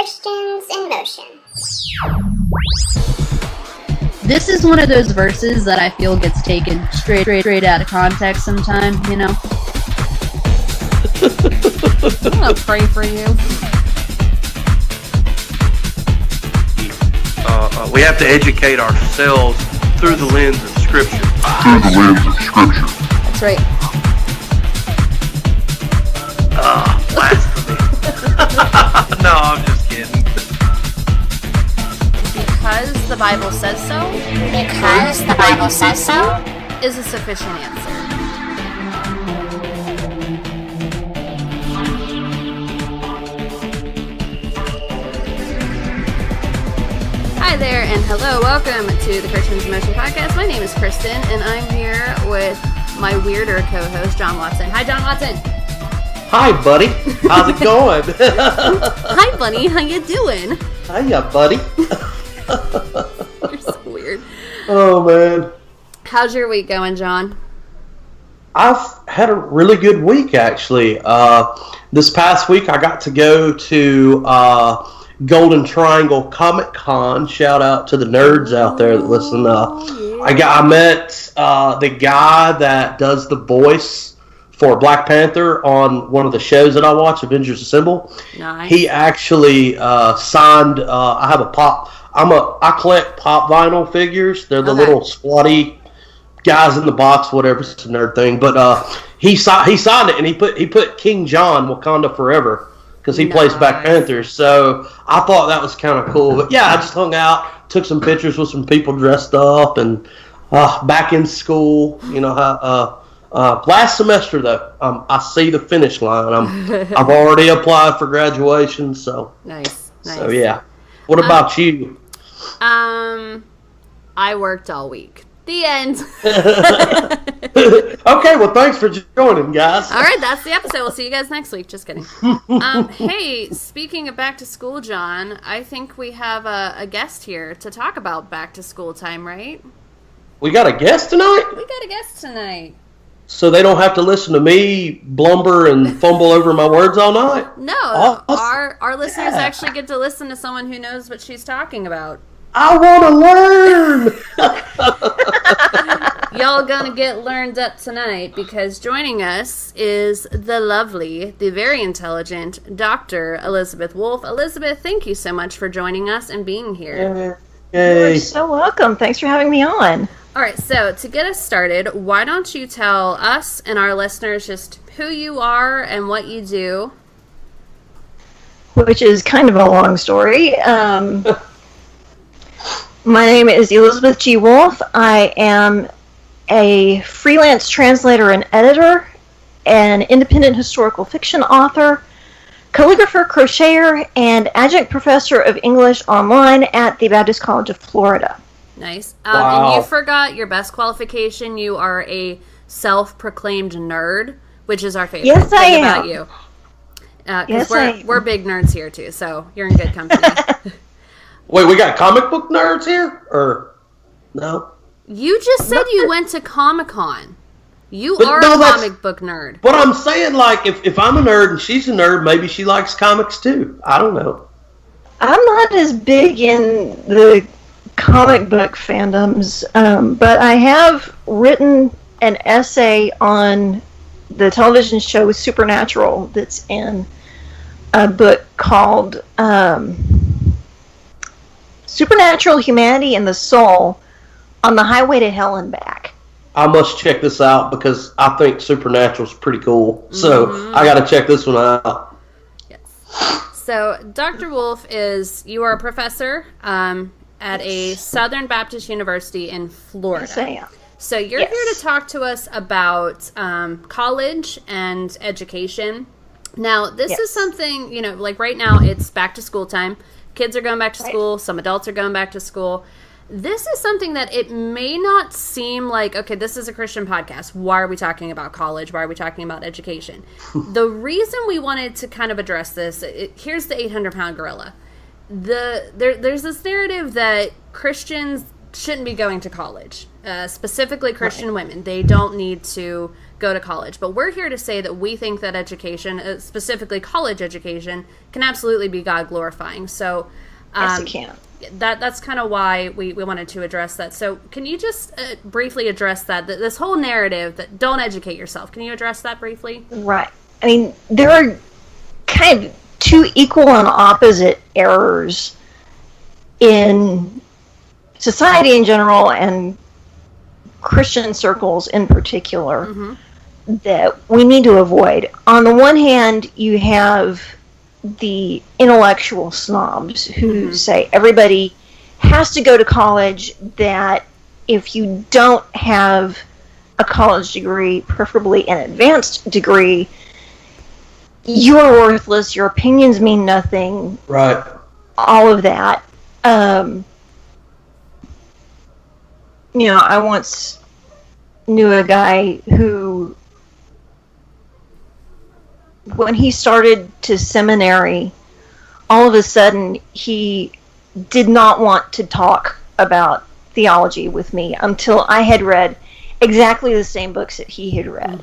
Christians in motion. This is one of those verses that I feel gets taken straight out of context sometimes, you know? I'm gonna pray for you. We have to educate ourselves through the lens of Scripture. That's right. Blasphemy. No, I'm just kidding. Because the Bible says so. Because the Bible says so. Is a sufficient answer. Hi there, and hello, welcome to the Christians in Motion podcast. My name is Kristen, and I'm here with my weirder co-host, John Watson. Hi, John Watson. Hi, buddy. How's it going? Hi, bunny. How you doing? Hiya, buddy. You're so weird. Oh, man. How's your week going, John? I've had a really good week, actually. This past week, I got to go to Golden Triangle Comic Con. Shout out to the nerds out there that listen. I met the guy that does the voice for Black Panther on one of the shows that I watch, Avengers Assemble. Nice. He actually signed. I collect pop vinyl figures. They're the little squatty guys in the box, whatever. It's a nerd thing, but he signed it, and he put King John, Wakanda Forever, because he plays Black Panther. So I thought that was kind of cool. But yeah, I just hung out, took some pictures with some people dressed up, and back in school. You know how. Last semester though, I see the finish line. I've already applied for graduation. So Nice. So yeah. What about you? I worked all week. The end. Okay, well, thanks for joining, guys. All right, that's the episode. We'll see you guys next week. Just kidding. Hey, speaking of back to school, John, I think we have a guest here to talk about back to school time, right? We got a guest tonight? We got a guest tonight. So they don't have to listen to me blumber and fumble over my words all night? No, Awesome. our listeners actually get to listen to someone who knows what she's talking about. I want to learn! Y'all gonna get learned up tonight because joining us is the lovely, the very intelligent Dr. Elizabeth Wolfe. Elizabeth, thank you so much for joining us and being here. Yay. You're so welcome. Thanks for having me on. All right, so to get us started, why don't you tell us and our listeners just who you are and what you do? Which is kind of a long story. My name is Elizabeth G. Wolfe. I am a freelance translator and editor, an independent historical fiction author, calligrapher, crocheter, and adjunct professor of English online at the Baptist College of Florida. Nice. Wow. And you forgot your best qualification. You are a self-proclaimed nerd, which is our favorite Yes, thing I am. about you. Because we're big nerds here, too, so you're in good company. Wait, we got comic book nerds here? Or no? You just said you went to Comic-Con. You But are no, a that's- comic book nerd. But I'm saying, like, if I'm a nerd and she's a nerd, maybe she likes comics too. I don't know. I'm not as big in the comic book fandoms, but I have written an essay on the television show Supernatural that's in a book called Supernatural Humanity and the Soul on the Highway to Hell and Back. I must check this out because I think Supernatural's pretty cool. So I got to check this one out. Yes. So, Dr. Wolfe you are a professor at a Southern Baptist University in Florida. Yes, I am. So, you're here to talk to us about college and education. Now, this is something, like right now it's back to school time. Kids are going back to school. Some adults are going back to school. This is something that it may not seem like, okay, this is a Christian podcast. Why are we talking about college? Why are we talking about education? The reason we wanted to kind of address this, here's the 800-pound gorilla. There's this narrative that Christians shouldn't be going to college, specifically Christian women. They don't need to go to college. But we're here to say that we think that education, specifically college education, can absolutely be God glorifying. So yes, it can. That's kind of why we wanted to address that. So can you just briefly address that this whole narrative that don't educate yourself? Can you address that briefly? Right. I mean, there are kind of two equal and opposite errors in society in general and Christian circles in particular that we need to avoid. On the one hand, you have the intellectual snobs who say everybody has to go to college, that if you don't have a college degree, preferably an advanced degree, you are worthless, your opinions mean nothing. Right. All of that. I once knew a guy who, when he started to seminary, all of a sudden he did not want to talk about theology with me until I had read exactly the same books that he had read.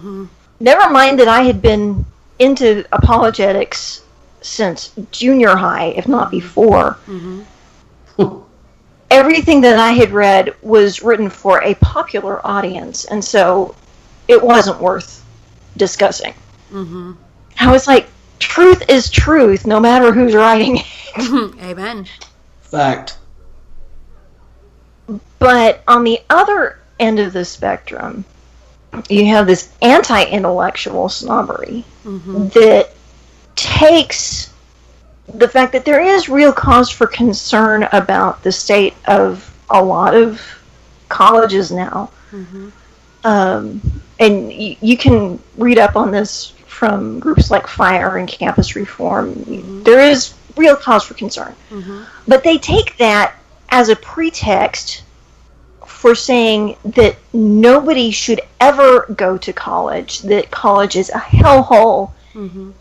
Never mind that I had been into apologetics since junior high, if not before. Everything that I had read was written for a popular audience, and so it wasn't worth discussing. I was like, truth is truth, no matter who's writing it. Amen. Fact. But on the other end of the spectrum, you have this anti-intellectual snobbery that takes the fact that there is real cause for concern about the state of a lot of colleges now. And you can read up on this from groups like FIRE and Campus Reform. There is real cause for concern. But they take that as a pretext for saying that nobody should ever go to college, that college is a hellhole,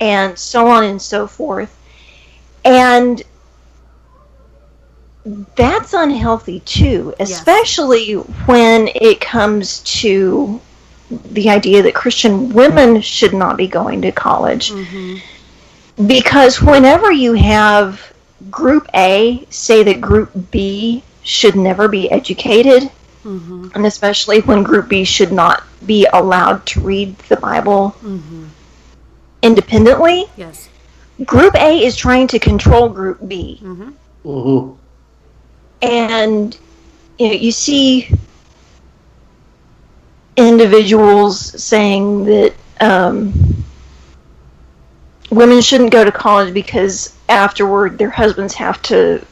and so on and so forth. And that's unhealthy too, especially when it comes to the idea that Christian women should not be going to college. Because whenever you have Group A say that Group B should never be educated, and especially when Group B should not be allowed to read the Bible independently, Group A is trying to control Group B. And you see individuals saying that women shouldn't go to college because afterward their husbands have to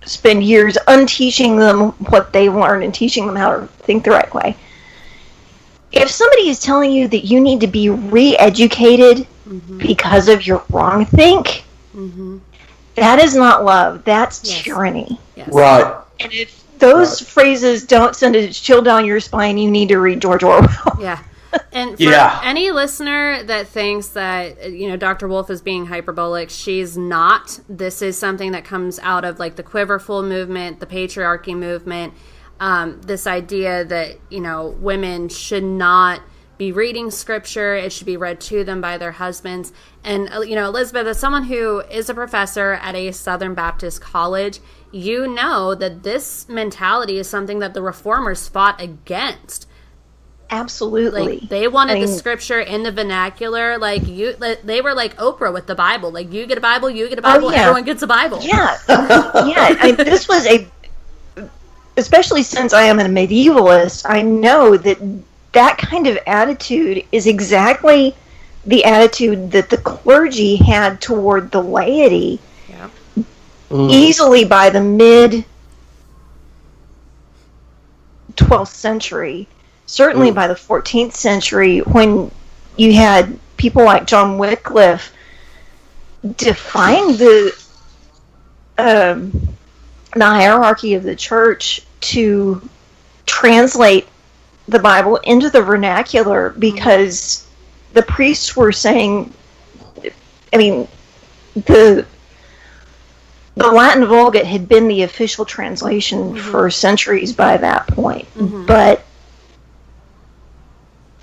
spend years unteaching them what they learned and teaching them how to think the right way. If somebody is telling you that you need to be re-educated because of your wrong think, that is not love. That's tyranny. Right. And if those phrases don't send a chill down your spine, you need to read George Orwell. And for any listener that thinks that, Dr. Wolfe is being hyperbolic, she's not. This is something that comes out of like the quiverful movement, the patriarchy movement, this idea that, women should not be reading scripture. It should be read to them by their husbands. And, Elizabeth, as someone who is a professor at a Southern Baptist college, you know that this mentality is something that the reformers fought against. Absolutely. Like, they wanted the scripture in the vernacular. They were like Oprah with the Bible. Like, you get a Bible, everyone gets a Bible. This was especially since I am a medievalist, I know that kind of attitude is exactly the attitude that the clergy had toward the laity. Easily by the mid 12th century. Certainly by the 14th century, when you had people like John Wycliffe define the hierarchy of the church to translate the Bible into the vernacular, because the priests were saying, the Latin Vulgate had been the official translation for centuries by that point, but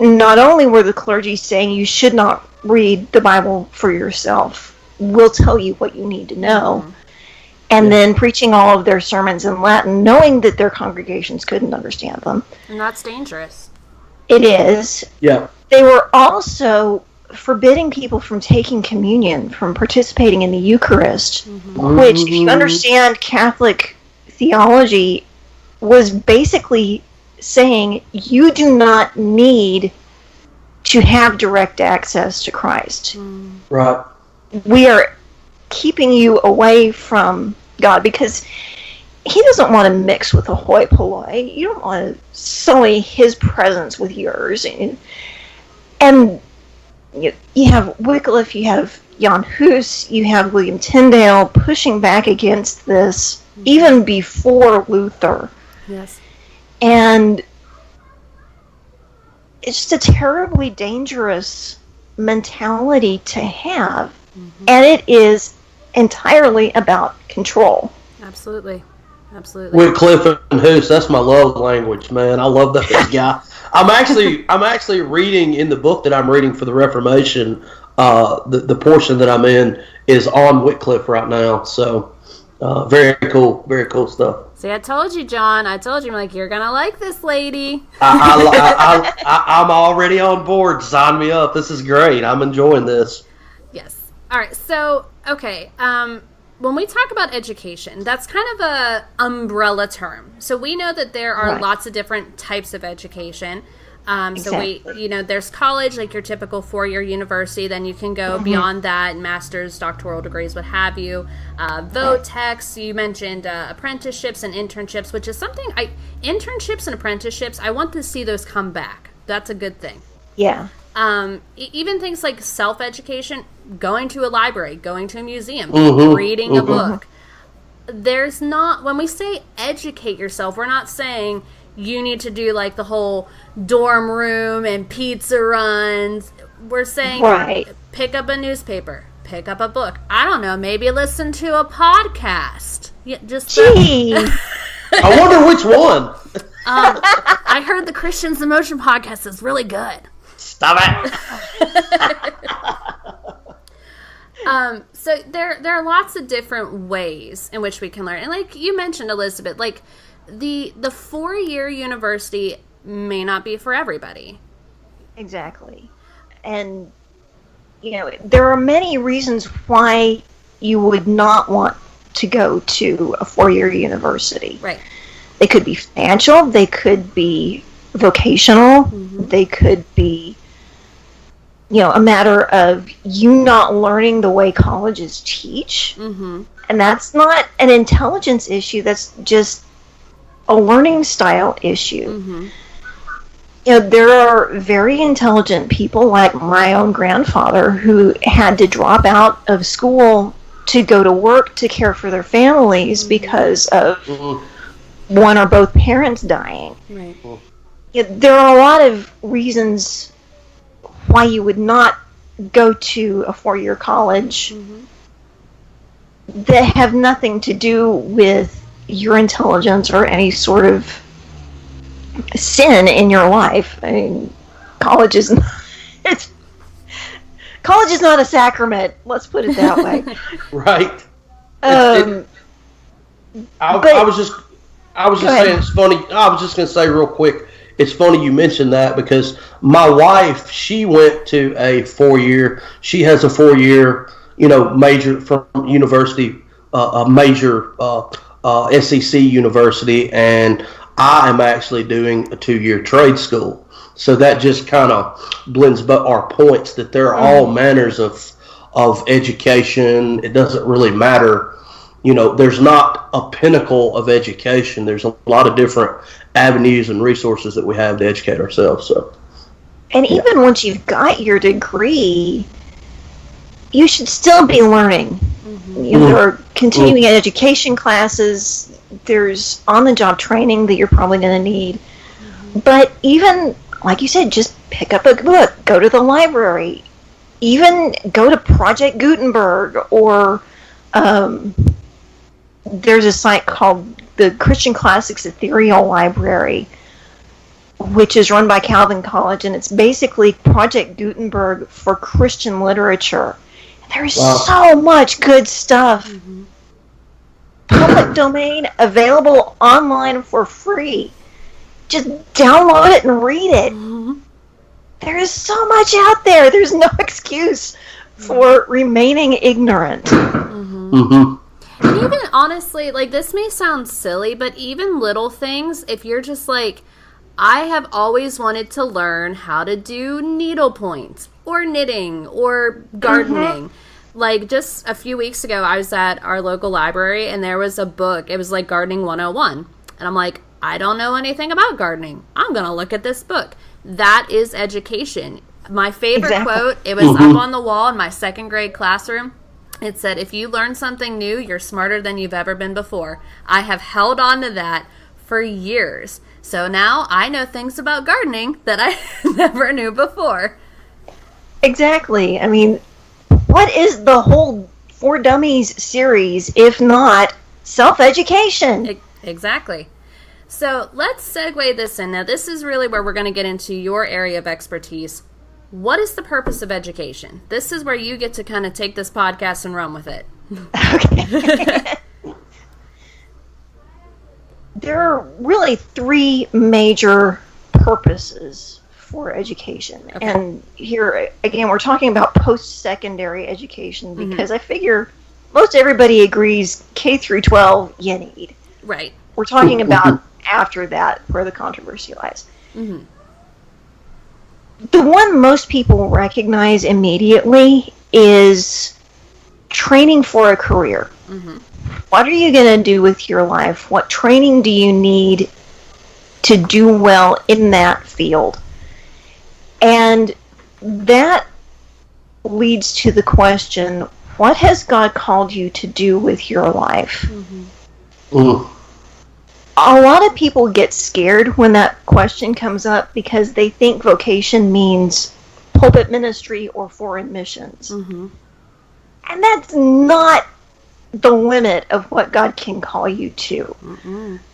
not only were the clergy saying you should not read the Bible for yourself, we'll tell you what you need to know, and then preaching all of their sermons in Latin, knowing that their congregations couldn't understand them. And that's dangerous. It is. Yeah. They were also forbidding people from taking communion, from participating in the Eucharist, which, if you understand Catholic theology, was basically saying you do not need to have direct access to Christ. Right. We are keeping you away from God because he doesn't want to mix with the hoi polloi. You don't want to sully his presence with yours. And you have Wycliffe, you have Jan Hus, you have William Tyndale pushing back against this even before Luther. Yes. And it's just a terribly dangerous mentality to have. And it is entirely about control. Absolutely. Wycliffe and Hus, that's my love language, man. I love that guy. I'm actually reading in the book that I'm reading for the Reformation. The portion that I'm in is on Wycliffe right now. So very cool stuff. See, I told you, John. I told you, you're gonna like this lady. I'm already on board. Sign me up. This is great. I'm enjoying this. Yes. All right. So, okay. When we talk about education, that's kind of a umbrella term. So we know that there are lots of different types of education. Exactly. So there's college, like your typical 4-year university. Then you can go beyond that, master's, doctoral degrees, what have you. Votex, you mentioned apprenticeships and internships, which is something internships and apprenticeships, I want to see those come back. That's a good thing. Yeah. Even things like self-education, going to a library, going to a museum, reading a book. There's not, when we say educate yourself, we're not saying you need to do like the whole dorm room and pizza runs. We're saying pick up a newspaper, pick up a book. I don't know, maybe listen to a podcast. Yeah, just Gee. I wonder which one. I heard the Christians in Motion podcast is really good. Stop it. So there are lots of different ways in which we can learn. And like you mentioned, Elizabeth, like the 4-year university may not be for everybody. Exactly. And, there are many reasons why you would not want to go to a 4-year university. Right. They could be financial, they could be vocational, they could be a matter of you not learning the way colleges teach. And that's not an intelligence issue, that's just a learning style issue. There are very intelligent people like my own grandfather who had to drop out of school to go to work to care for their families because of one or both parents dying. Right. There are a lot of reasons why you would not go to a 4-year college that have nothing to do with your intelligence or any sort of sin in your life. I mean, college is not a sacrament. Let's put it that way. Right. I was just saying it's funny. I was just going to say real quick. It's funny you mentioned that because my wife, she went to a 4-year. She has a 4-year, major from university, a major SEC university, and I am actually doing a 2-year trade school. So that just kind of blends our points that there are all manners of education. It doesn't really matter. There's not a pinnacle of education. There's a lot of different avenues and resources that we have to educate ourselves. So, and even once you've got your degree, you should still be learning. There are continuing education classes. There's on-the-job training that you're probably going to need. But even, like you said, just pick up a book, go to the library, even go to Project Gutenberg, or there's a site called the Christian Classics Ethereal Library. which is run by Calvin College, and it's basically Project Gutenberg for Christian literature. There's so much good stuff. Public domain, available online for free. Just download it and read it. There is so much out there. There's no excuse for remaining ignorant. And even honestly, like, this may sound silly, but even little things, if you're just like, I have always wanted to learn how to do needlepoint or knitting or gardening. Like, just a few weeks ago, I was at our local library, and there was a book. It was like Gardening 101. And I'm like, I don't know anything about gardening. I'm going to look at this book. That is education. My favorite quote, it was up on the wall in my second grade classroom. It said, if you learn something new, you're smarter than you've ever been before. I have held on to that for years. So now I know things about gardening that I never knew before. Exactly. I mean, what is the whole For Dummies series if not self-education? Exactly. So let's segue this in. Now, this is really where we're going to get into your area of expertise. What is the purpose of education? This is where you get to kind of take this podcast and run with it. Okay. There are really three major purposes for education. Okay. And here, again, we're talking about post-secondary education because I figure most everybody agrees K through 12 you need. Right. We're talking about after that where the controversy lies. The one most people recognize immediately is training for a career. What are you going to do with your life? What training do you need to do well in that field? And that leads to the question, what has God called you to do with your life? A lot of people get scared when that question comes up because they think vocation means pulpit ministry or foreign missions. And that's not the limit of what God can call you to.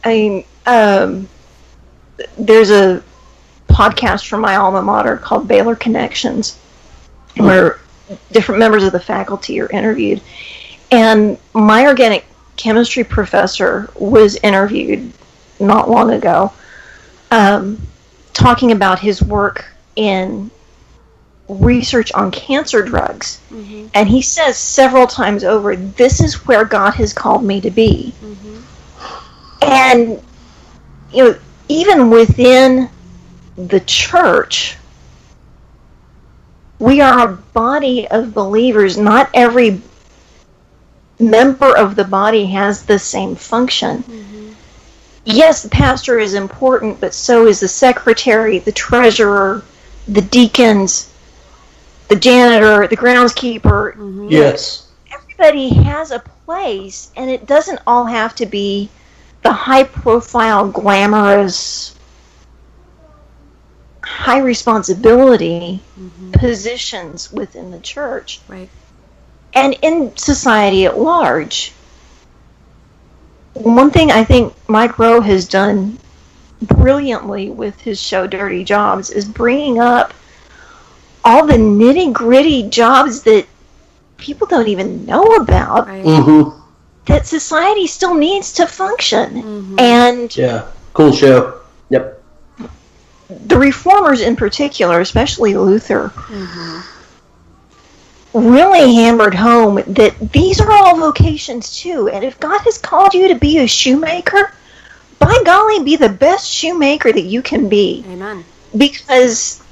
I mean, there's a podcast from my alma mater called Baylor Connections where different members of the faculty are interviewed. And my organic chemistry professor was interviewed not long ago, talking about his work in research on cancer drugs. And he says several times over, this is where God has called me to be. And, you know, even within the church, we are a body of believers. Not every member of the body has the same function. Yes, the pastor is important, but so is the secretary, the treasurer, the deacons, the janitor, the groundskeeper. Yes. Everybody has a place, and it doesn't all have to be the high-profile, glamorous, high-responsibility positions within the church. Right. And in society at large. One thing I think Mike Rowe has done brilliantly with his show Dirty Jobs is bringing up all the nitty-gritty jobs that people don't even know about, that society still needs to function. And yeah, cool show. Yep. The reformers in particular, especially Luther, really hammered home that these are all vocations too. And if God has called you to be a shoemaker, by golly, be the best shoemaker that you can be. Amen. Because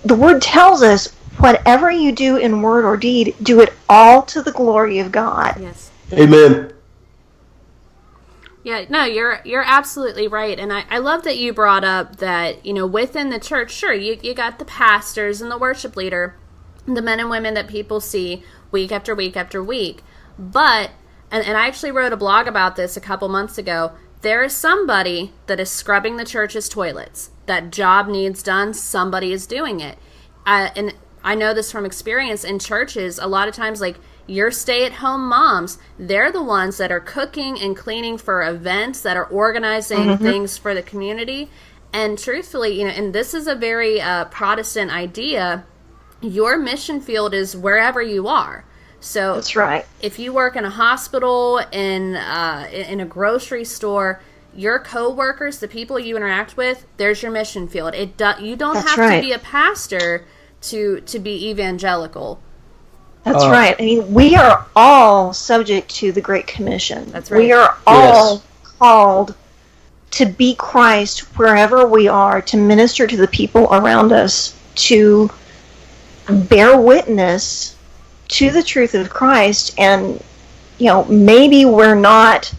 the word tells us, whatever you do in word or deed, do it all to the glory of God. Yes. Amen. Yeah, no, you're absolutely right. And I love that you brought up that, you know, within the church, sure, you got the pastors and the worship leader, the men and women that people see week after week after week. But, and I actually wrote a blog about this a couple months ago, there is somebody that is scrubbing the church's toilets. That job needs done, somebody is doing it. And I know this from experience in churches, a lot of times, like, your stay-at-home moms, they're the ones that are cooking and cleaning for events, that are organizing things for the community. And truthfully, and this is a very Protestant idea, your mission field is wherever you are. So that's right. If you work in a hospital, in a grocery store, your co-workers, the people you interact with, there's your mission field. You don't That's have right. to be a pastor to be evangelical. That's right. I mean, we are all subject to the Great Commission. That's right. We are all called to be Christ wherever we are, to minister to the people around us, to bear witness to the truth of Christ. And, maybe we're not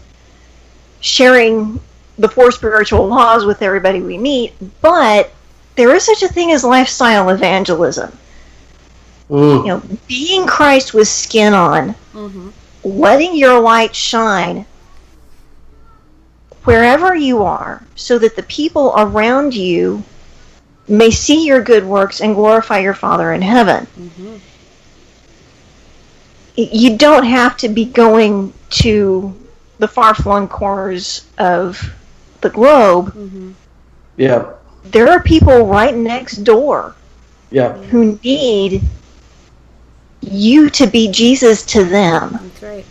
sharing the 4 spiritual laws with everybody we meet, but there is such a thing as lifestyle evangelism. Being Christ with skin on, letting your light shine wherever you are, so that the people around you may see your good works and glorify your Father in heaven. You don't have to be going to the far-flung corners of the globe. Yeah. There are people right next door Yeah. who need you to be Jesus to them. That's right.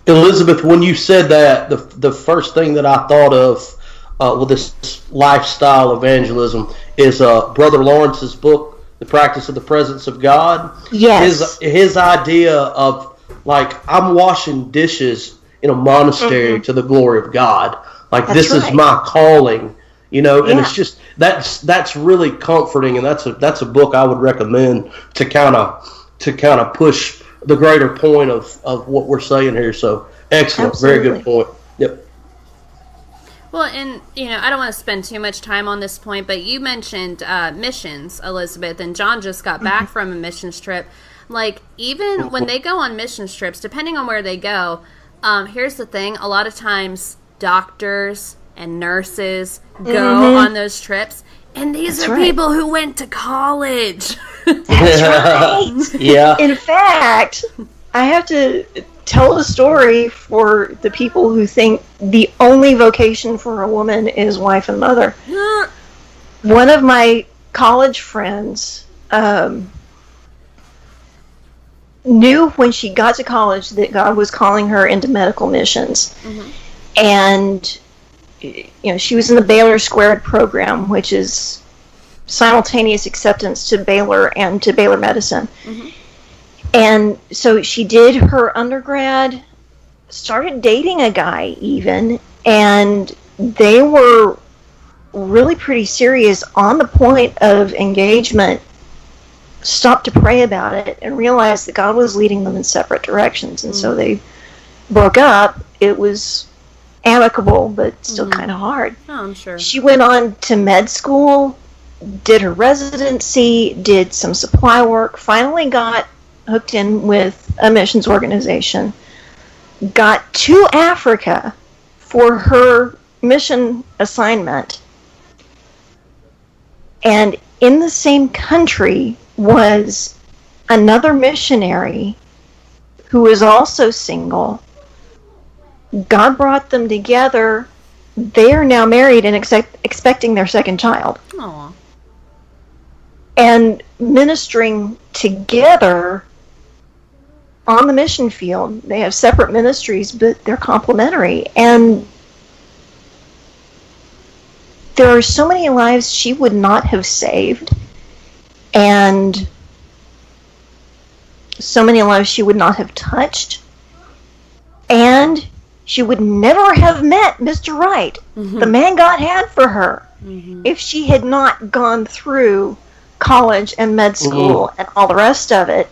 Elizabeth, when you said that, the first thing that I thought of with this lifestyle evangelism is Brother Lawrence's book, The Practice of the Presence of God. Yes. His idea of, like, I'm washing dishes in a monastery to the glory of God. Like, That's this is right. my calling, and Yeah. it's just, that's really comforting, and that's a book I would recommend to kind of push the greater point of what we're saying here. So excellent. Absolutely. Very good point. Yep. Well, and, I don't want to spend too much time on this point, but you mentioned missions, Elizabeth, and John just got back from a missions trip. Like, even when they go on missions trips, depending on where they go, here's the thing, a lot of times doctors and nurses go on those trips, and these That's are right. people who went to college. That's right. Yeah. In fact, I have to tell a story for the people who think the only vocation for a woman is wife and mother. One of my college friends knew when she got to college that God was calling her into medical missions. And, she was in the Baylor Squared program, which is simultaneous acceptance to Baylor and to Baylor Medicine. And so she did her undergrad, started dating a guy even, and they were really pretty serious on the point of engagement, stopped to pray about it, and realized that God was leading them in separate directions. And so they broke up. It was amicable, but still kind of hard. Oh, I'm sure. She went on to med school, did her residency, did some supply work, finally got hooked in with a missions organization, got to Africa for her mission assignment, and in the same country was another missionary who was also single. God brought them together. They are now married and expecting their second child. Aw. And ministering together on the mission field. They have separate ministries, but they're complementary. And there are so many lives she would not have saved, and so many lives she would not have touched, and she would never have met Mr. Right, the man God had for her, if she had not gone through college and med school and all the rest of it.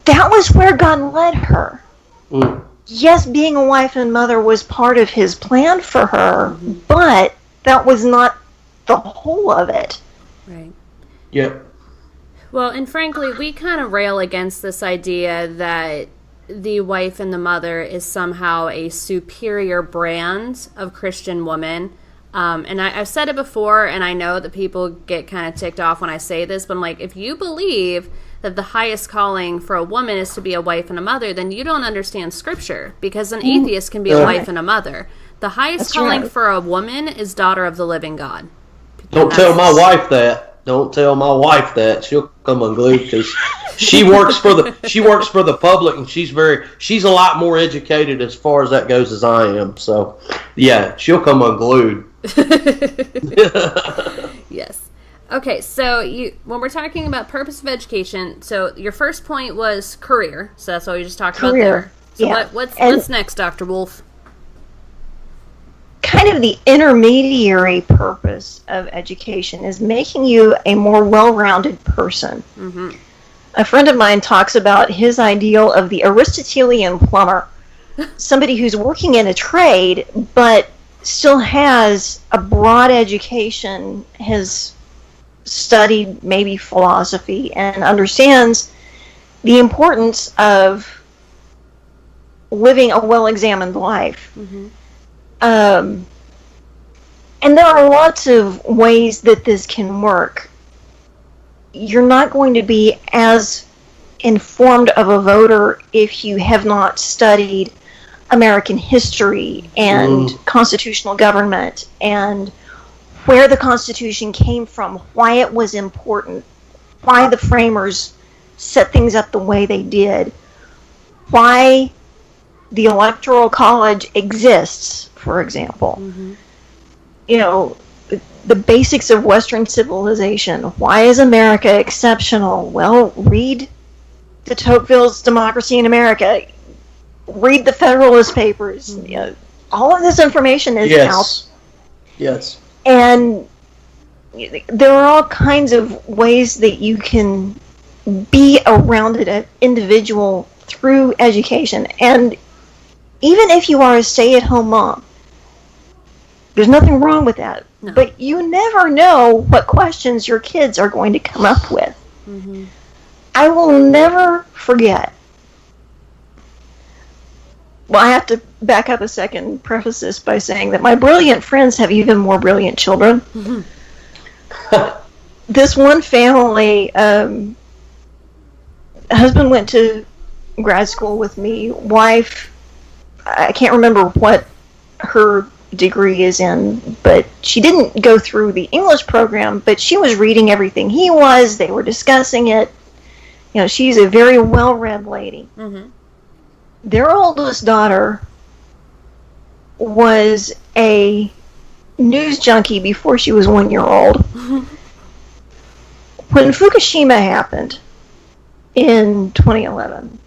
That was where God led her. Yes, being a wife and mother was part of his plan for her, but that was not the whole of it. Right. Yep. Well, and frankly, we kind of rail against this idea that the wife and the mother is somehow a superior brand of Christian woman. And I've said it before, and I know that people get kind of ticked off when I say this, but I'm like, if you believe that the highest calling for a woman is to be a wife and a mother, then you don't understand Scripture, because an atheist can be a wife and a mother. The highest That's calling right. for a woman is daughter of the living God. Don't tell my wife that. Don't tell my wife that. She'll come unglued because she works for the public, and she's a lot more educated as far as that goes as I am. So, yeah, she'll come unglued. Yes. Okay, so when we're talking about purpose of education, so your first point was career. So that's what we just talked about there. So yeah. what's next, Dr. Wolfe? Kind of the intermediary purpose of education is making you a more well-rounded person. Mm-hmm. A friend of mine talks about his ideal of the Aristotelian plumber, somebody who's working in a trade but still has a broad education, has studied maybe philosophy, and understands the importance of living a well-examined life. Mm-hmm. And there are lots of ways that this can work. You're not going to be as informed of a voter if you have not studied American history and constitutional government and where the Constitution came from, why it was important, why the framers set things up the way they did, why the Electoral College exists, for example. Mm-hmm. You know, the basics of Western civilization. Why is America exceptional? Well, read de Tocqueville's Democracy in America. Read the Federalist Papers. Mm-hmm. You know, all of this information is out. Yes. And there are all kinds of ways that you can be a rounded individual through education. And even if you are a stay-at-home mom, there's nothing wrong with that. No. But you never know what questions your kids are going to come up with. Mm-hmm. I will never forget. Well, I have to back up a second and preface this by saying that my brilliant friends have even more brilliant children. Mm-hmm. This one family, husband went to grad school with me, wife, I can't remember what her degree is in, but she didn't go through the English program, but she was reading everything he was. They were discussing it. You know, she's a very well-read lady. Mm-hmm. Their oldest daughter was a news junkie before she was 1 year old. When Fukushima happened in 2011,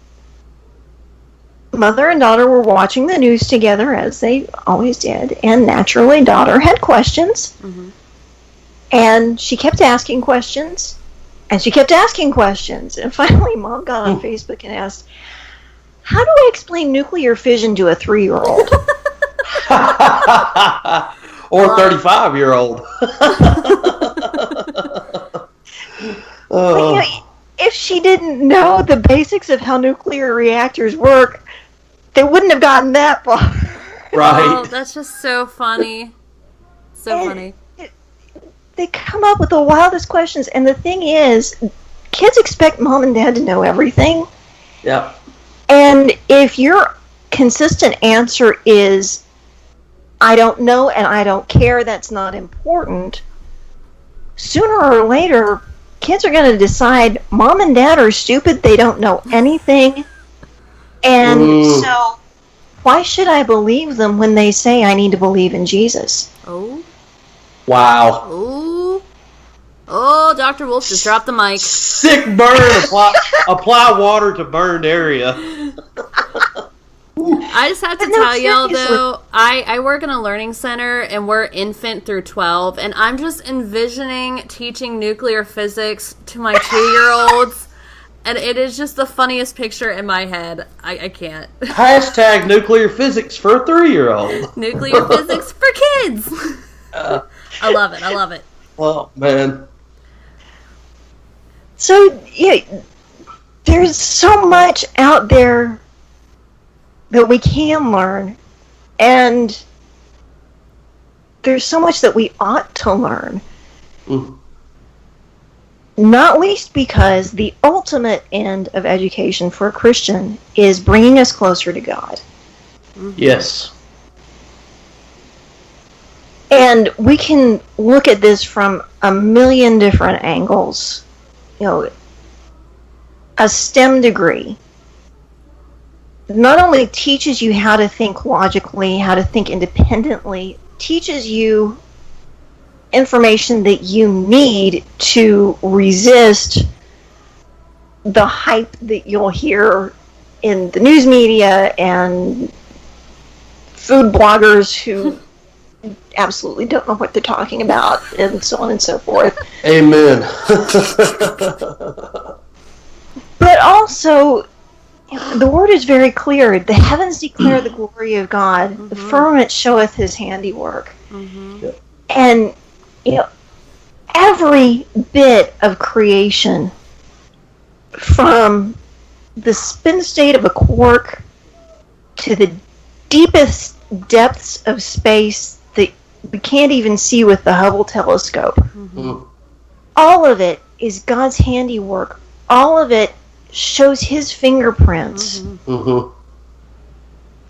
mother and daughter were watching the news together, as they always did, and naturally daughter had questions. Mm-hmm. And she kept asking questions, and she kept asking questions, and finally mom got on Facebook and asked, how do I explain nuclear fission to a 3-year-old? Or 35-year-old. But, you know, if she didn't know the basics of how nuclear reactors work, they wouldn't have gotten that far. Right. Oh, that's just so funny. So funny. They come up with the wildest questions, and the thing is, kids expect mom and dad to know everything. Yeah. And if your consistent answer is, I don't know and I don't care, that's not important, sooner or later, kids are going to decide mom and dad are stupid, they don't know anything, and so why should I believe them when they say I need to believe in Jesus? Oh. Wow. Oh. Oh, Dr. Wolfe just dropped the mic. Sick burn. Apply water to burned area. I just have to No, tell y'all, seriously. though, I work in a learning center, and we're infant through 12, and I'm just envisioning teaching nuclear physics to my 2-year-olds, and it is just the funniest picture in my head. I can't. Hashtag nuclear physics for a 3-year-old. Nuclear physics for kids! I love it. I love it. Oh, man. So, yeah, there's so much out there that we can learn, and there's so much that we ought to learn. Mm. Not least because the ultimate end of education for a Christian is bringing us closer to God. Yes. And we can look at this from a million different angles. You know, a STEM degree not only teaches you how to think logically, how to think independently, teaches you information that you need to resist the hype that you'll hear in the news media and food bloggers who absolutely don't know what they're talking about, and so on and so forth. Amen. But also, the word is very clear. The heavens declare the glory of God. Mm-hmm. The firmament showeth his handiwork. Mm-hmm. And, every bit of creation, from the spin state of a quark to the deepest depths of space that we can't even see with the Hubble telescope, mm-hmm. all of it is God's handiwork. All of it shows his fingerprints. Mm-hmm. Mm-hmm.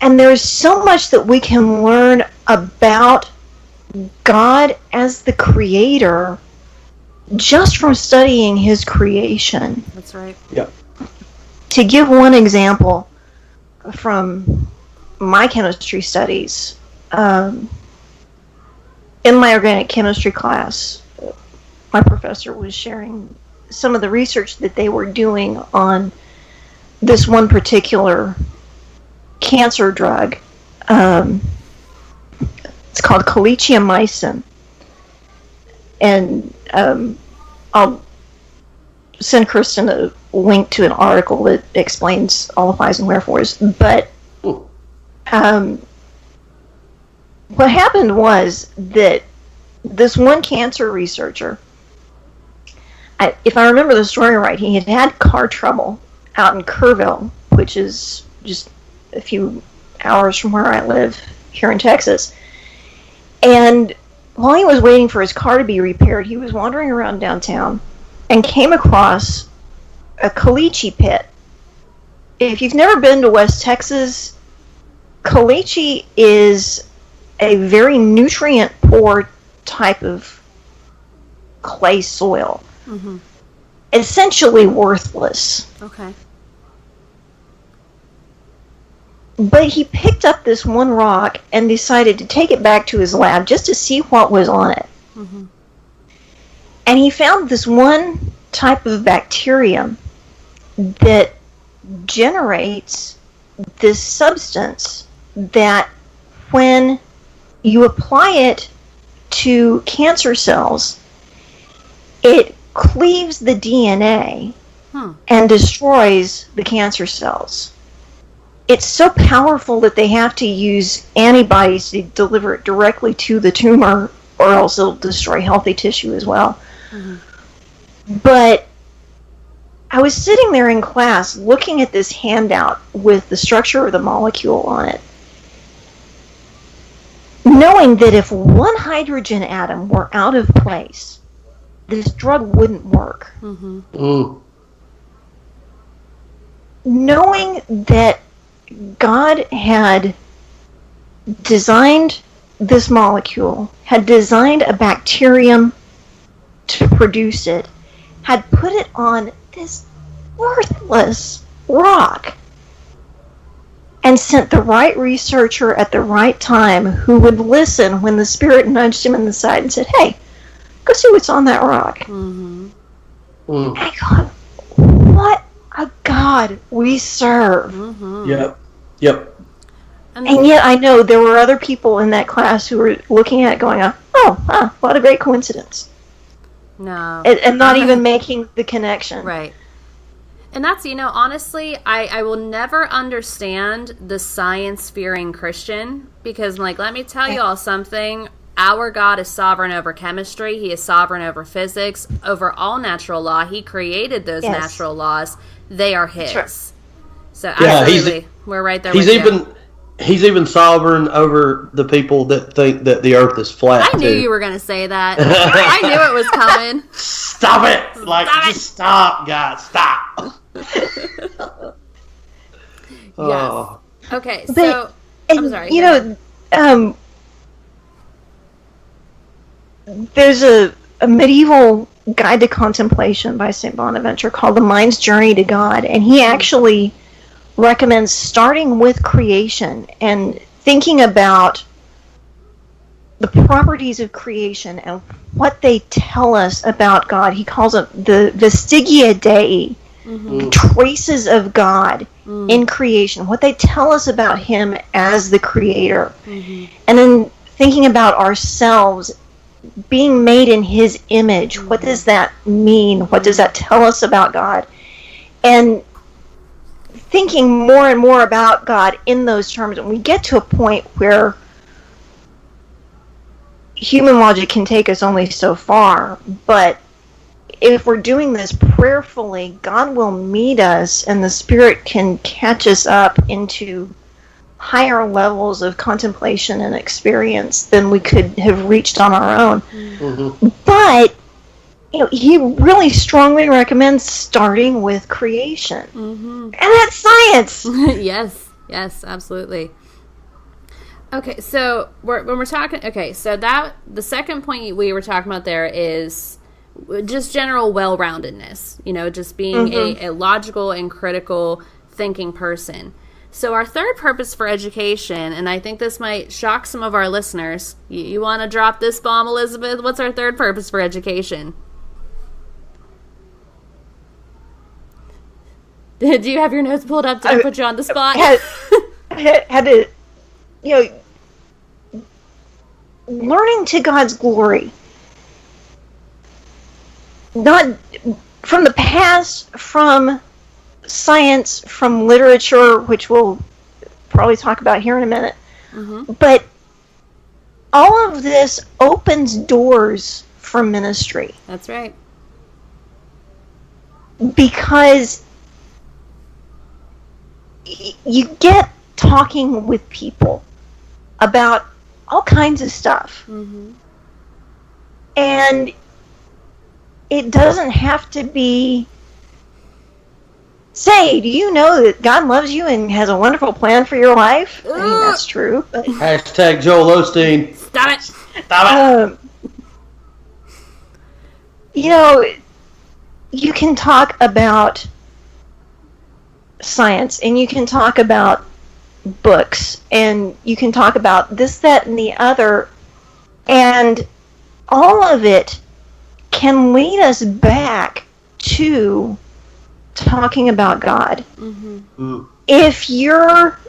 And there's so much that we can learn about God as the creator just from studying his creation. That's right. Yeah. To give one example from my chemistry studies, in my organic chemistry class, my professor was sharing some of the research that they were doing on this one particular cancer drug. It's called calicheamycin. And I'll send Kristen a link to an article that explains all the whys and wherefores. But what happened was that this one cancer researcher, if I remember the story right, he had car trouble out in Kerrville, which is just a few hours from where I live here in Texas. And while he was waiting for his car to be repaired, he was wandering around downtown and came across a caliche pit. If you've never been to West Texas, caliche is a very nutrient-poor type of clay soil. Mm-hmm. Essentially worthless. Okay. But he picked up this one rock and decided to take it back to his lab just to see what was on it. Mm-hmm. And he found this one type of bacterium that generates this substance that when you apply it to cancer cells, it cleaves the DNA and destroys the cancer cells. It's so powerful that they have to use antibodies to deliver it directly to the tumor, or else it'll destroy healthy tissue as well. Mm-hmm. But I was sitting there in class looking at this handout with the structure of the molecule on it, knowing that if one hydrogen atom were out of place, this drug wouldn't work. Mm-hmm. Mm. Knowing that God had designed this molecule, had designed a bacterium to produce it, had put it on this worthless rock, and sent the right researcher at the right time who would listen when the Spirit nudged him in the side and said, "Hey, go see what's on that rock." Mm-hmm. Mm. I thought, what a God we serve. Mm-hmm. Yep. And yet I know there were other people in that class who were looking at it going, what a great coincidence. No. And not even making the connection. Right. And that's, honestly, I will never understand the science-fearing Christian, because, let me tell you all something. Our God is sovereign over chemistry. He is sovereign over physics, over all natural law. He created those natural laws. They are his. Sure. So absolutely, we're right there with you. He's even sovereign over the people that think that the earth is flat. I knew you were going to say that. I knew it was coming. Stop it. Stop, guys. Stop. Yes. Okay, so... I'm sorry. there's a medieval guide to contemplation by St. Bonaventure called The Mind's Journey to God, and he actually recommends starting with creation and thinking about the properties of creation and what they tell us about God. He calls it the vestigia Dei, traces of God in creation, what they tell us about him as the creator. And then thinking about ourselves being made in his image. What does that mean? What does that tell us about God? And thinking more and more about God in those terms, and we get to a point where human logic can take us only so far, but if we're doing this prayerfully, God will meet us and the Spirit can catch us up into higher levels of contemplation and experience than we could have reached on our own. But he really strongly recommends starting with creation. And that's science! Yes, absolutely. Okay, so when we're talking, so that the second point we were talking about there is just general well-roundedness, just being a logical and critical thinking person. So our third purpose for education, and I think this might shock some of our listeners. You want to drop this bomb, Elizabeth? What's our third purpose for education? Do you have your notes pulled up? Did I put you on the spot? Had to, learning to God's glory. Not from the past, from science, from literature, which we'll probably talk about here in a minute. But all of this opens doors for ministry. That's right. Because you get talking with people about all kinds of stuff. And it doesn't have to be, say, do you know that God loves you and has a wonderful plan for your life? I mean, that's true. But, Hashtag Joel Osteen. Stop it. Stop it. You can talk about science, and you can talk about books, and you can talk about this, that, and the other, and all of it can lead us back to talking about God. If you're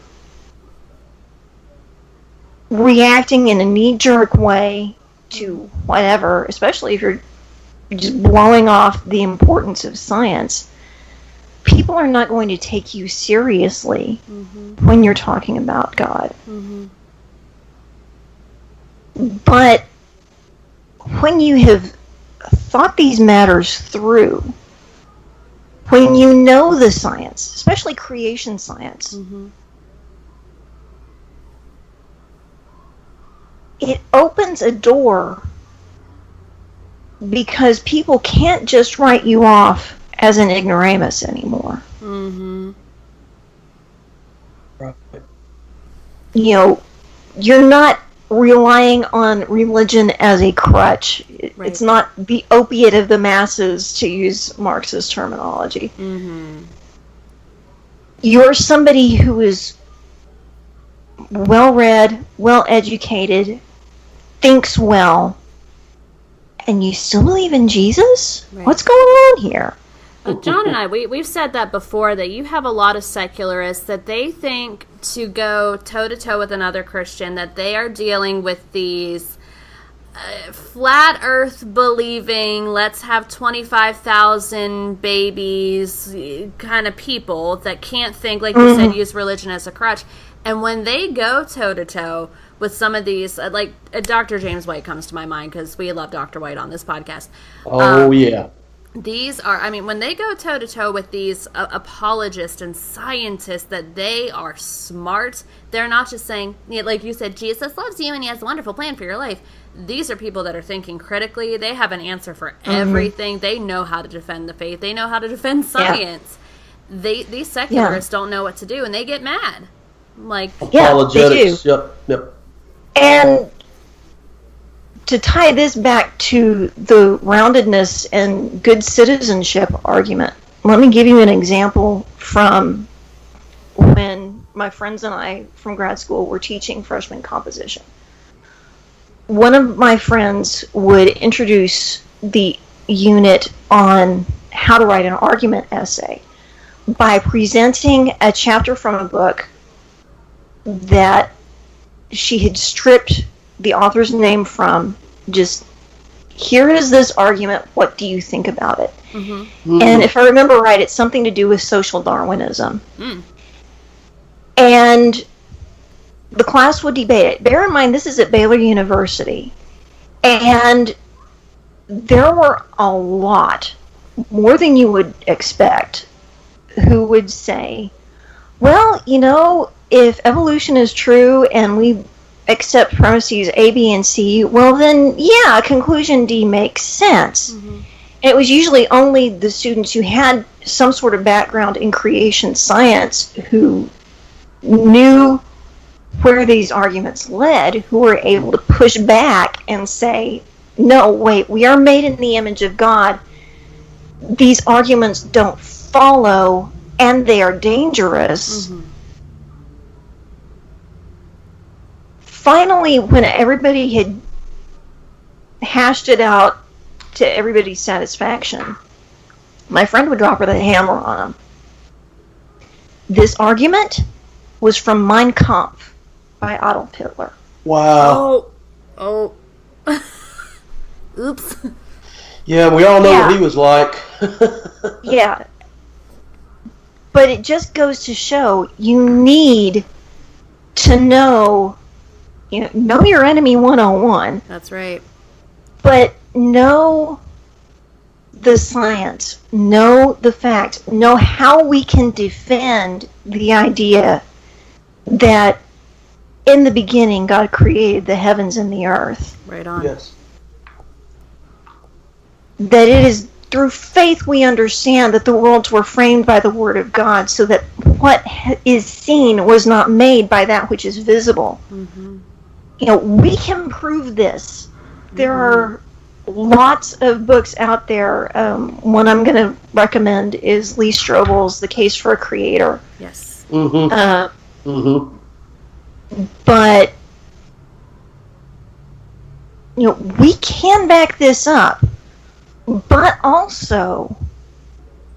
reacting in a knee-jerk way to whatever, especially if you're just blowing off the importance of science, people are not going to take you seriously when you're talking about God. But when you have thought these matters through, when you know the science, especially creation science, it opens a door, because people can't just write you off as an ignoramus anymore. Right. You're not relying on religion as a crutch. It's not the opiate of the masses, to use Marx's terminology. You're somebody who is well-read, well-educated, thinks well, and you still believe in Jesus? What's going on here? John and I, we've said that before, that you have a lot of secularists that they think to go toe-to-toe with another Christian, that they are dealing with these flat earth believing, let's have 25,000 babies kind of people that can't think, like you said, use religion as a crutch. And when they go toe-to-toe with some of these, like Dr. James White comes to my mind, because we love Dr. White on this podcast. Yeah. These are, when they go toe-to-toe with these apologists and scientists, that they are smart. They're not just saying, like you said, Jesus loves you and he has a wonderful plan for your life. These are people that are thinking critically. They have an answer for everything. They know how to defend the faith. They know how to defend science. These secularists don't know what to do, and they get mad. Like, apologetics. They do. Yep. And to tie this back to the roundedness and good citizenship argument, let me give you an example from when my friends and I from grad school were teaching freshman composition. One of my friends would introduce the unit on how to write an argument essay by presenting a chapter from a book that she had stripped the author's name from. Just, here is this argument, what do you think about it? Mm-hmm. And if I remember right, it's something to do with social Darwinism. And the class would debate it. Bear in mind, this is at Baylor University. And there were a lot, more than you would expect, who would say, well, you know, if evolution is true and we accept premises A, B, and C, well then, yeah, conclusion D makes sense. And it was usually only the students who had some sort of background in creation science who knew where these arguments led, who were able to push back and say, no, wait, we are made in the image of God. These arguments don't follow, and they are dangerous. Finally, when everybody had hashed it out to everybody's satisfaction, my friend would drop her the hammer on him. This argument was from Mein Kampf by Adolf Hitler. Wow. Oh. Oops. Yeah, we all know what he was like. Yeah. But it just goes to show you need to know your enemy 101. That's right. But know the science, know the facts, know how we can defend the idea that in the beginning God created the heavens and the earth. Right on. Yes. That it is through faith we understand that the worlds were framed by the Word of God, so that what is seen was not made by that which is visible. We can prove this. There are lots of books out there. One I'm going to recommend is Lee Strobel's The Case for a Creator. Yes. But we can back this up. But also,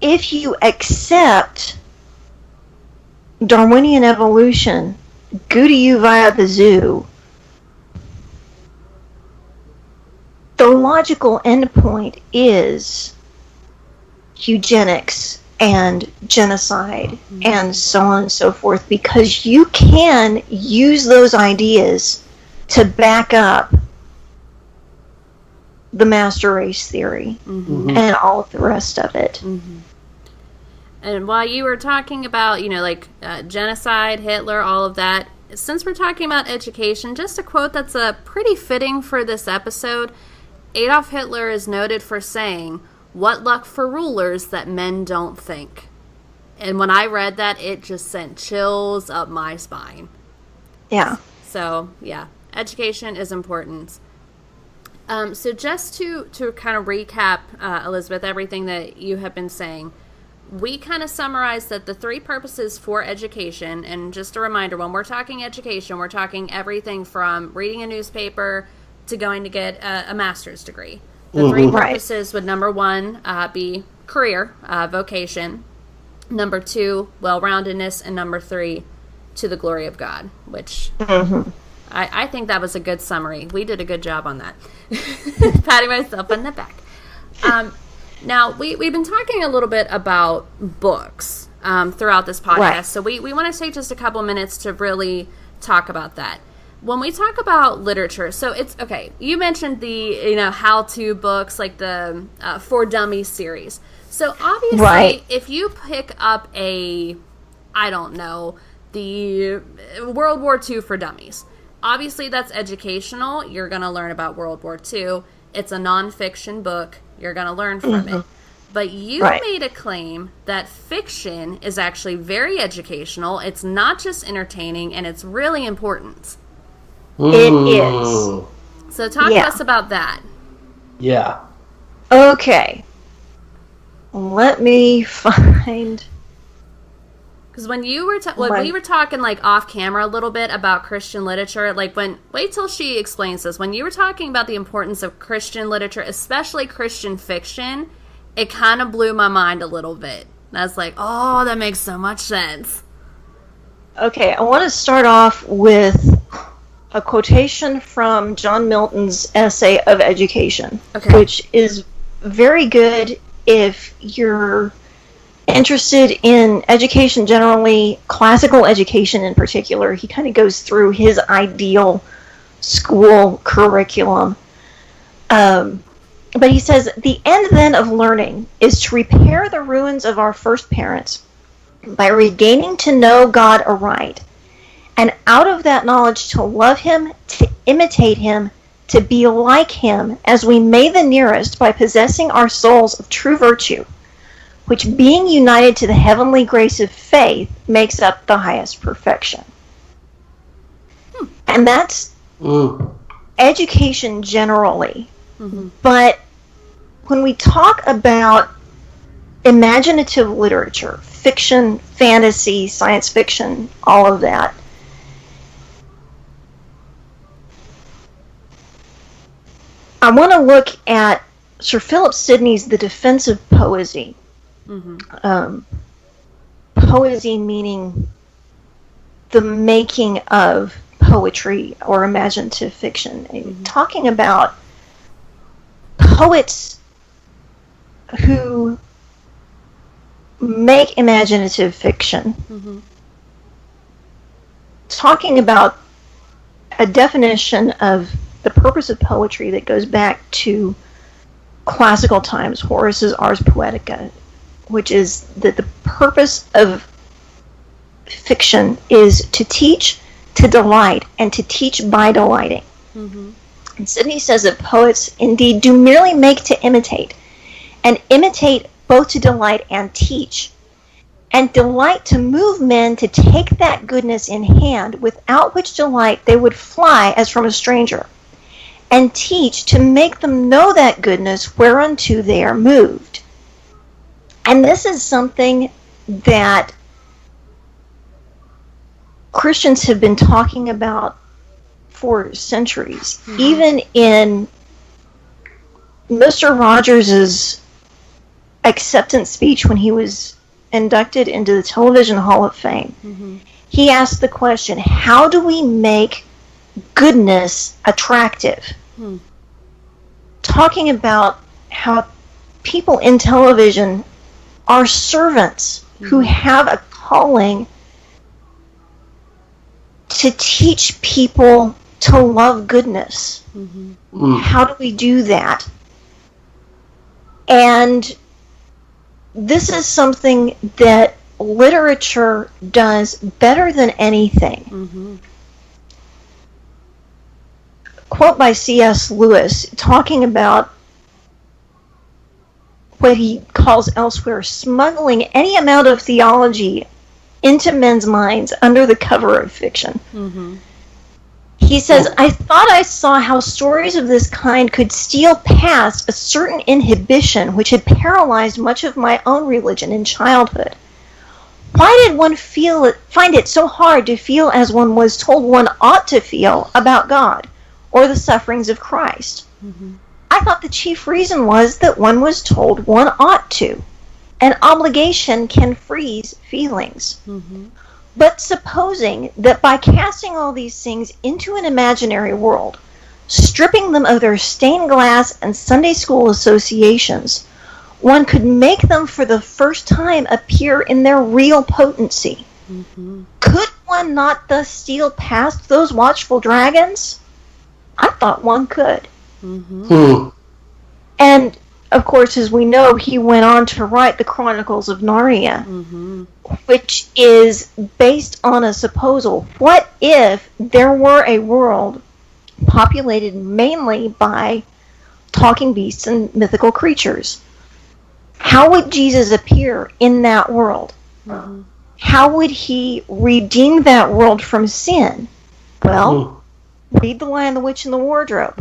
if you accept Darwinian evolution, go to you via the zoo, the logical endpoint is eugenics and genocide and so on and so forth, because you can use those ideas to back up the master race theory and all of the rest of it. And while you were talking about, genocide, Hitler, all of that, since we're talking about education, just a quote that's pretty fitting for this episode. Adolf Hitler is noted for saying, "What luck for rulers that men don't think." And when I read that, it just sent chills up my spine. Yeah. So, yeah, education is important. So just to kind of recap, Elizabeth, everything that you have been saying, we kind of summarized that the three purposes for education, and just a reminder, when we're talking education, we're talking everything from reading a newspaper to going to get a master's degree. The three purposes would, number one, be career, vocation. Number two, well-roundedness. And number three, to the glory of God, which... I think that was a good summary. We did a good job on that. Patting myself on the back. Now, we've been talking a little bit about books throughout this podcast, right. So we want to take just a couple minutes to really talk about that. When we talk about literature, so it's, okay, you mentioned the, how-to books, like the For Dummies series. So obviously, if you pick up the World War II for Dummies, obviously, that's educational. You're going to learn about World War II. It's a nonfiction book. You're going to learn from it. But you made a claim that fiction is actually very educational. It's not just entertaining, and it's really important. It is. So talk to us about that. Yeah. Okay. Let me find... Because when you were we were talking like off camera a little bit about Christian literature, like wait till she explains this. When you were talking about the importance of Christian literature, especially Christian fiction, it kind of blew my mind a little bit. And I was like, oh, that makes so much sense. Okay, I want to start off with a quotation from John Milton's essay of Education, which is very good if you're interested in education generally, classical education in particular. He kind of goes through his ideal school curriculum. But he says, the end then of learning is to repair the ruins of our first parents by regaining to know God aright, and out of that knowledge to love him, to imitate him, to be like him, as we may the nearest by possessing our souls of true virtue, which being united to the heavenly grace of faith makes up the highest perfection. And that's education generally. But when we talk about imaginative literature, fiction, fantasy, science fiction, all of that, I want to look at Sir Philip Sidney's The Defense of Poesy. Poesy meaning the making of poetry or imaginative fiction. Talking about poets who make imaginative fiction. Talking about a definition of the purpose of poetry that goes back to classical times, Horace's Ars Poetica, which is that the purpose of fiction is to teach, to delight, and to teach by delighting. And Sidney says that poets indeed do merely make to imitate, and imitate both to delight and teach, and delight to move men to take that goodness in hand, without which delight they would fly as from a stranger, and teach to make them know that goodness whereunto they are moved. And this is something that Christians have been talking about for centuries. Even in Mr. Rogers' acceptance speech when he was inducted into the Television Hall of Fame, he asked the question, how do we make goodness attractive? Talking about how people in television are servants who have a calling to teach people to love goodness. How do we do that? And this is something that literature does better than anything. Quote by C.S. Lewis, talking about what he calls elsewhere smuggling any amount of theology into men's minds under the cover of fiction. He says, I thought I saw how stories of this kind could steal past a certain inhibition which had paralyzed much of my own religion in childhood. Why did one find it so hard to feel as one was told one ought to feel about God or the sufferings of Christ? I thought the chief reason was that one was told one ought to. An obligation can freeze feelings. But supposing that by casting all these things into an imaginary world, stripping them of their stained glass and Sunday school associations, one could make them for the first time appear in their real potency. Could one not thus steal past those watchful dragons? I thought one could. And, of course, as we know, he went on to write the Chronicles of Narnia, which is based on a supposal. What if there were a world populated mainly by talking beasts and mythical creatures? How would Jesus appear in that world? How would he redeem that world from sin? Well, Read The Lion, the Witch, and the Wardrobe.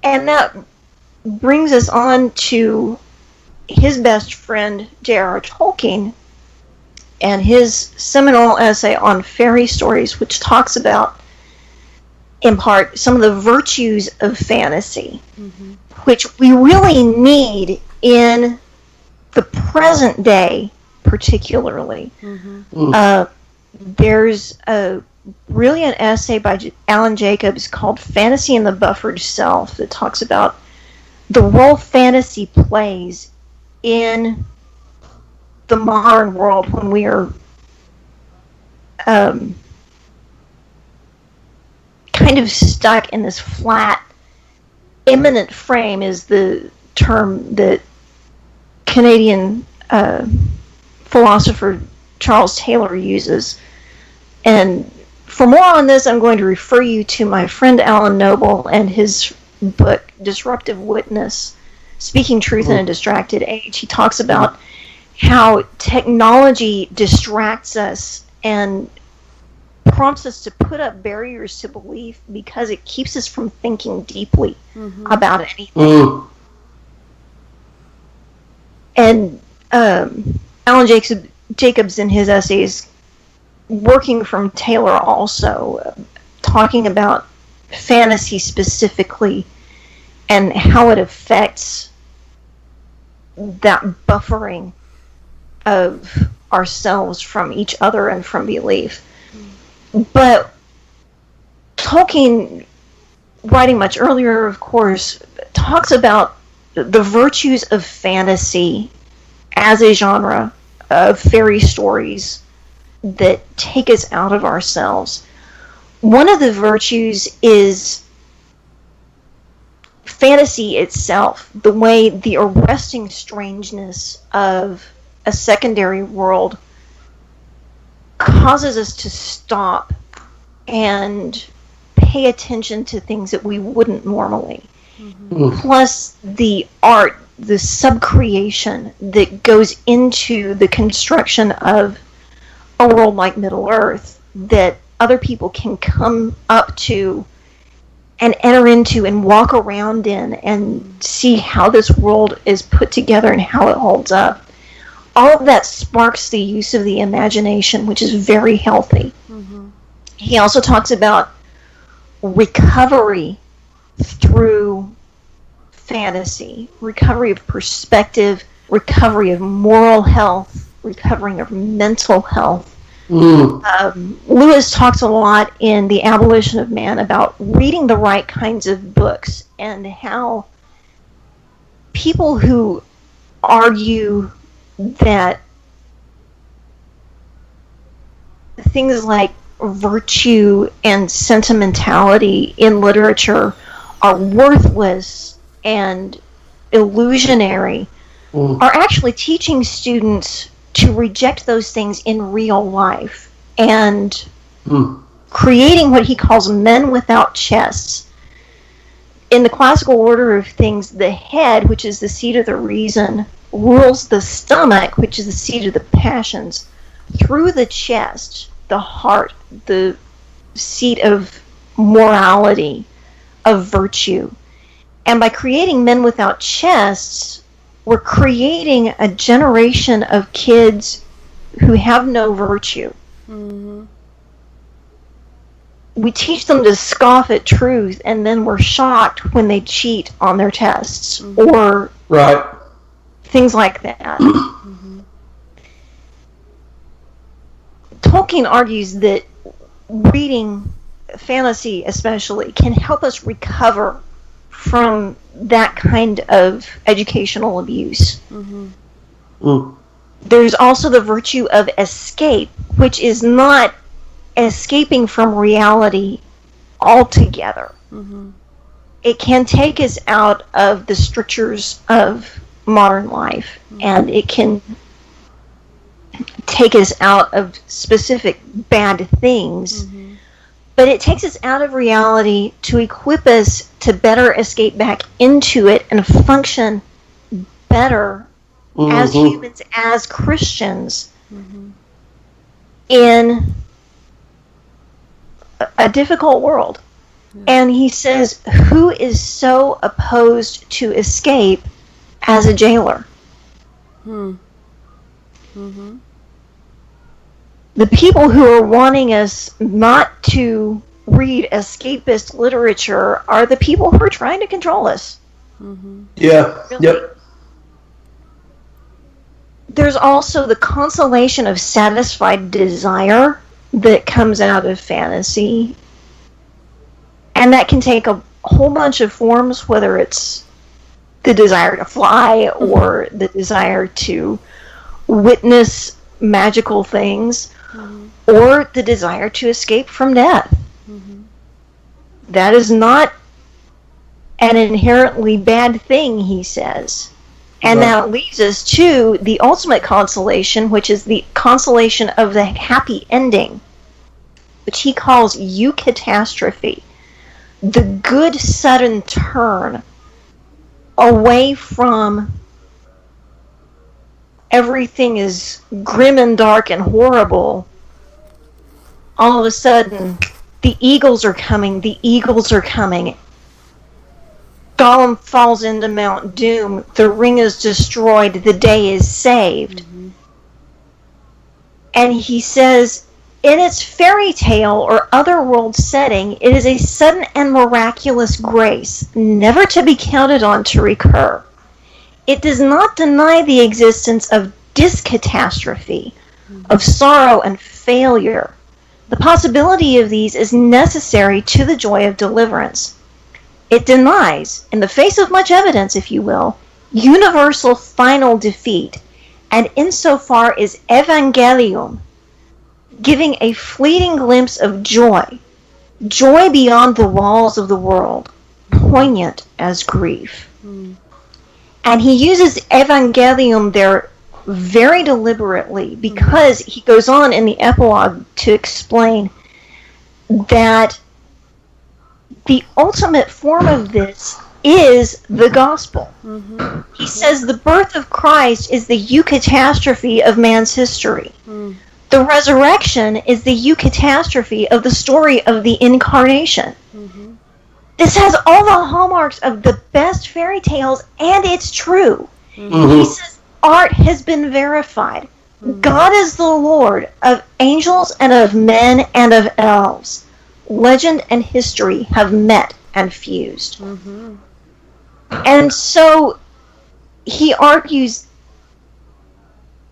And that brings us on to his best friend, J.R.R. Tolkien, and his seminal essay on fairy stories, which talks about, in part, some of the virtues of fantasy, which we really need in the present day, particularly. There's a brilliant essay by Alan Jacobs called Fantasy and the Buffered Self that talks about the role fantasy plays in the modern world when we are kind of stuck in this flat, immanent frame is the term that Canadian philosopher Charles Taylor uses. And for more on this, I'm going to refer you to my friend Alan Noble and his book, Disruptive Witness, Speaking Truth in a Distracted Age. He talks about how technology distracts us and prompts us to put up barriers to belief because it keeps us from thinking deeply about anything. And Alan Jacobs in his essays, working from Taylor also, talking about fantasy specifically and how it affects that buffering of ourselves from each other and from belief. But Tolkien, writing much earlier, of course, talks about the virtues of fantasy as a genre of fairy stories that take us out of ourselves. One of the virtues is fantasy itself, the way the arresting strangeness of a secondary world causes us to stop and pay attention to things that we wouldn't normally. Plus the art, the subcreation that goes into the construction of a world like Middle-earth that other people can come up to and enter into and walk around in and see how this world is put together and how it holds up. All of that sparks the use of the imagination, which is very healthy. He also talks about recovery through fantasy, recovery of perspective, recovery of moral health, recovering of mental health. Lewis talks a lot in The Abolition of Man about reading the right kinds of books and how people who argue that things like virtue and sentimentality in literature are worthless and illusionary are actually teaching students to reject those things in real life and creating what he calls men without chests. In the classical order of things, the head, which is the seat of the reason, rules the stomach, which is the seat of the passions, through the chest, the heart, the seat of morality, of virtue. And by creating men without chests, we're creating a generation of kids who have no virtue. We teach them to scoff at truth, and then we're shocked when they cheat on their tests, or things like that. Tolkien argues that reading fantasy especially can help us recover from that kind of educational abuse. There's also the virtue of escape, which is not escaping from reality altogether. It can take us out of the strictures of modern life, and it can take us out of specific bad things, but it takes us out of reality to equip us to better escape back into it and function better as humans, as Christians, in a difficult world. And he says, who is so opposed to escape as a jailer? Mm-hmm. The people who are wanting us not to read escapist literature are the people who are trying to control us. Mm-hmm. Yeah. Really. Yep. There's also the consolation of satisfied desire that comes out of fantasy. And that can take a whole bunch of forms, whether it's the desire to fly or the desire to witness magical things, or the desire to escape from death. That is not an inherently bad thing, he says. And that leads us to the ultimate consolation, which is the consolation of the happy ending, which he calls eucatastrophe. The good sudden turn away from everything is grim and dark and horrible. All of a sudden, the eagles are coming, the eagles are coming. Gollum falls into Mount Doom, the ring is destroyed, the day is saved. And he says, in its fairy tale or otherworld setting, it is a sudden and miraculous grace, never to be counted on to recur. It does not deny the existence of discatastrophe, of sorrow and failure. The possibility of these is necessary to the joy of deliverance. It denies, in the face of much evidence, if you will, universal final defeat, and insofar is evangelium, giving a fleeting glimpse of joy, joy beyond the walls of the world, poignant as grief. And he uses evangelium there very deliberately because he goes on in the epilogue to explain that the ultimate form of this is the gospel. He says the birth of Christ is the eucatastrophe of man's history. The resurrection is the eucatastrophe of the story of the incarnation. This has all the hallmarks of the best fairy tales, and it's true. He says art has been verified. God is the Lord of angels and of men and of elves. Legend and history have met and fused. And so he argues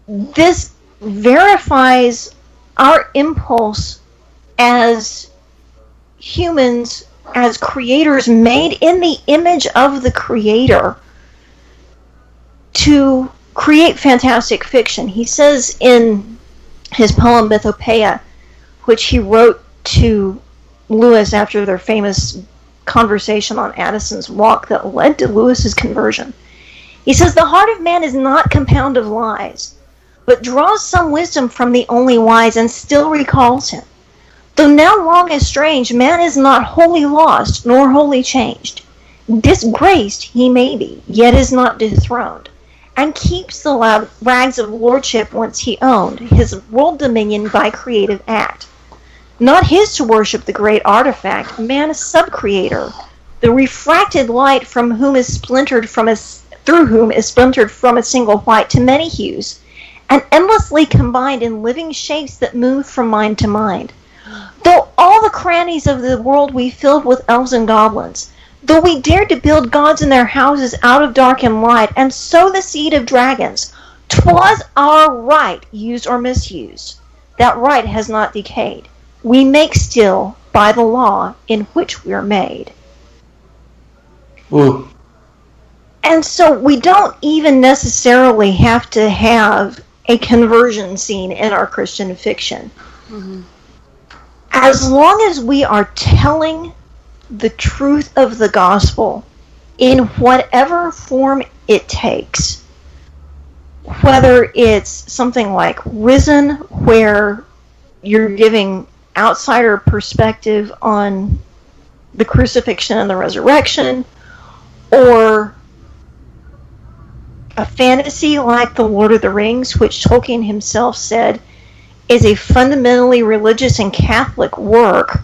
this verifies our impulse as humans, as creators made in the image of the Creator, to create fantastic fiction. He says in his poem Mythopoeia, which he wrote to Lewis after their famous conversation on Addison's Walk that led to Lewis's conversion, he says, the heart of man is not compound of lies, but draws some wisdom from the only wise and still recalls him. Though now long estranged, man is not wholly lost, nor wholly changed. Disgraced he may be, yet is not dethroned, and keeps the loud rags of lordship once he owned, his world dominion by creative act. Not his to worship the great artifact, man a sub-creator, the refracted light from whom is splintered from through whom is splintered from a single white to many hues, and endlessly combined in living shapes that move from mind to mind. Though all the crannies of the world we filled with elves and goblins, though we dared to build gods in their houses out of dark and light, and sow the seed of dragons, 'twas our right, used or misused. That right has not decayed. We make still by the law in which we are made. And so we don't even necessarily have to have a conversion scene in our Christian fiction. As long as we are telling the truth of the gospel in whatever form it takes, whether it's something like Risen, where you're giving outsider perspective on the crucifixion and the resurrection, or a fantasy like The Lord of the Rings, which Tolkien himself said is a fundamentally religious and Catholic work,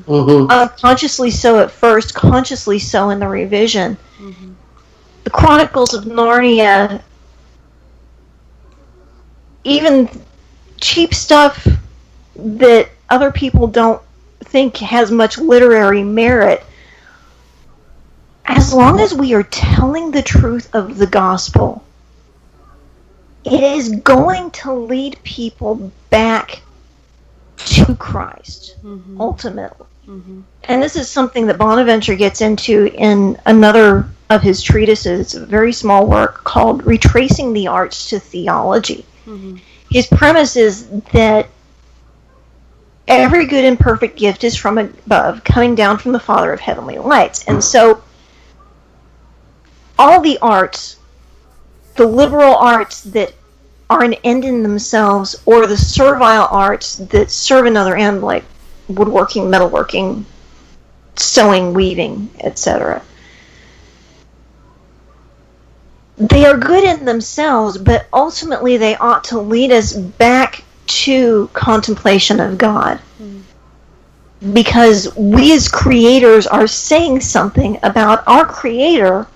Unconsciously so at first, consciously so in the revision. The Chronicles of Narnia, even cheap stuff that other people don't think has much literary merit, as long as we are telling the truth of the gospel, it is going to lead people back to Christ, ultimately. And this is something that Bonaventure gets into in another of his treatises. It's a very small work called Retracing the Arts to Theology. His premise is that every good and perfect gift is from above, coming down from the Father of heavenly lights. And so all the arts, the liberal arts that are an end in themselves, or the servile arts that serve another end, like woodworking, metalworking, sewing, weaving, etc., they are good in themselves, but ultimately they ought to lead us back to contemplation of God. Because we as creators are saying something about our Creator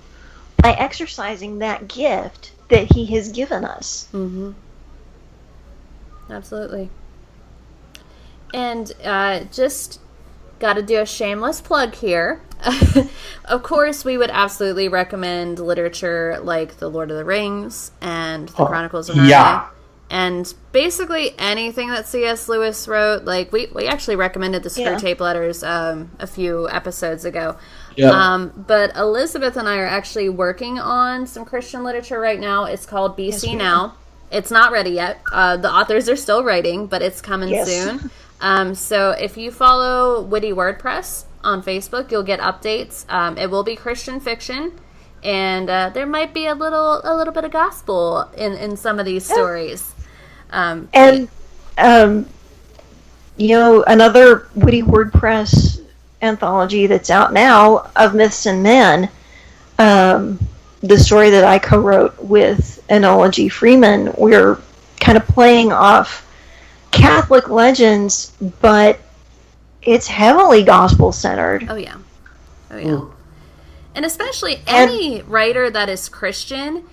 by exercising that gift that He has given us. Absolutely. And just got to do a shameless plug here. Of course, we would absolutely recommend literature like The Lord of the Rings and The Chronicles of Narnia. And basically anything that C.S. Lewis wrote. Like, we actually recommended the Screw Tape Letters a few episodes ago. But Elizabeth and I are actually working on some Christian literature right now. It's called BC Now. It's not ready yet. The authors are still writing, but it's coming soon. So if you follow Witty WordPress on Facebook, you'll get updates. It will be Christian fiction, and there might be a little bit of gospel in some of these stories. Another Witty WordPress anthology that's out now of Myths and Men, the story that I co-wrote with Enola G. Freeman, we're kind of playing off Catholic legends, but it's heavily gospel-centered. Oh, yeah. And especially any writer that is Christian,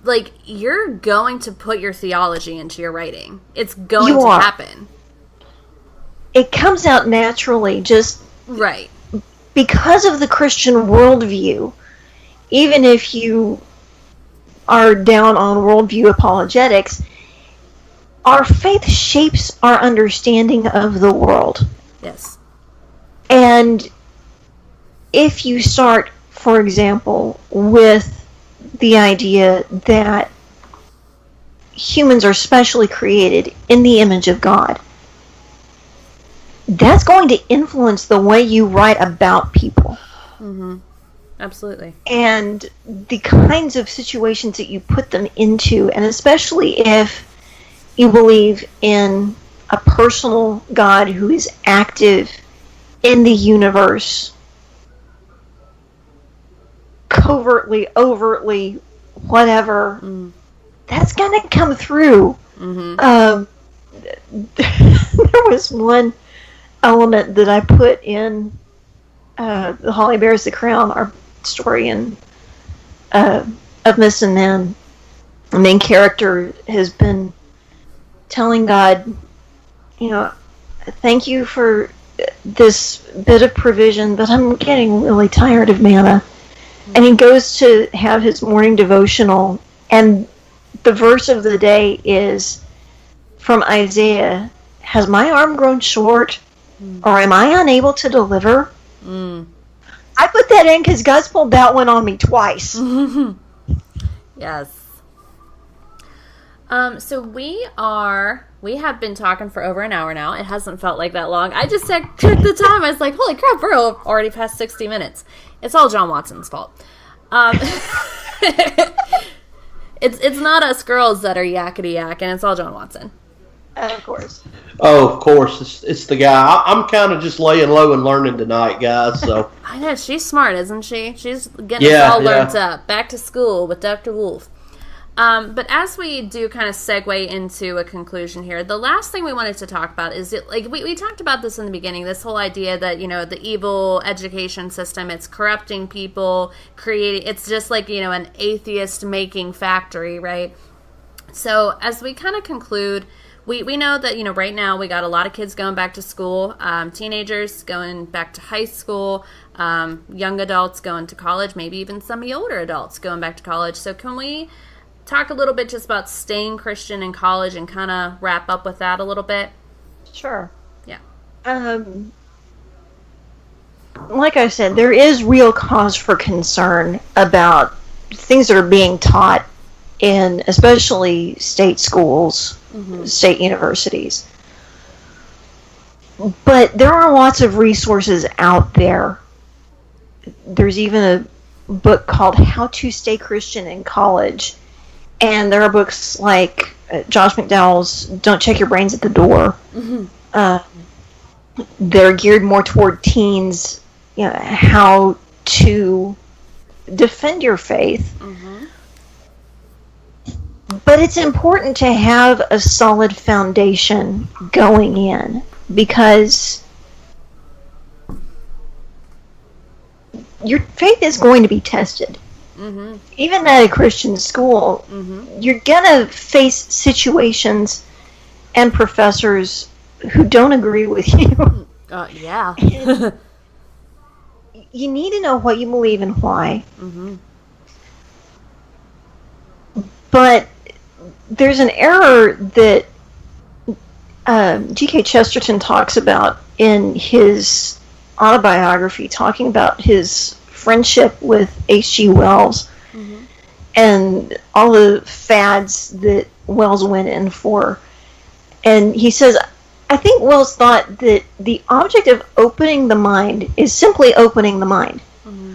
like, you're going to put your theology into your writing. It's going to happen. It comes out naturally, just right because of the Christian worldview. Even if you are down on worldview apologetics, our faith shapes our understanding of the world. Yes. And if you start, for example, with the idea that humans are specially created in the image of God, that's going to influence the way you write about people. Absolutely. And the kinds of situations that you put them into, and especially if you believe in a personal God who is active in the universe, covertly, overtly, whatever, that's going to come through. There was one element that I put in The Holly Bears the Crown, our story of Myths and Men. The main character has been telling God, thank you for this bit of provision, but I'm getting really tired of manna. And he goes to have his morning devotional, and the verse of the day is from Isaiah, has my arm grown short, or am I unable to deliver? I put that in because God's pulled that one on me twice. Yes. So we have been talking for over an hour now. It hasn't felt like that long. I just checked the time. I was like, holy crap, we're already past 60 minutes. It's all John Watson's fault. It's not us girls that are yakety yak, and it's all John Watson. Of course. Oh, of course. It's the guy. I'm kind of just laying low and learning tonight, guys. So I know, she's smart, isn't she? She's getting us all learned up. Back to school with Dr. Wolfe. But as we do kind of segue into a conclusion here, the last thing we wanted to talk about is we talked about this in the beginning, this whole idea that, the evil education system, it's corrupting people, it's just like, an atheist making factory, right? So as we kind of conclude, we know that, right now we got a lot of kids going back to school, teenagers going back to high school, young adults going to college, maybe even some of the older adults going back to college. So can we talk a little bit just about staying Christian in college and kind of wrap up with that a little bit? Sure. Yeah. Like I said, there is real cause for concern about things that are being taught in especially state schools, state universities. But there are lots of resources out there. There's even a book called How to Stay Christian in College. And there are books like Josh McDowell's Don't Check Your Brains at the Door. They're geared more toward teens, how to defend your faith. But it's important to have a solid foundation going in, because your faith is going to be tested. Even at a Christian school, you're going to face situations and professors who don't agree with you. Yeah. You need to know what you believe and why. But there's an error that G.K. Chesterton talks about in his autobiography, talking about his friendship with H.G. Wells and all the fads that Wells went in for. And he says, I think Wells thought that the object of opening the mind is simply opening the mind.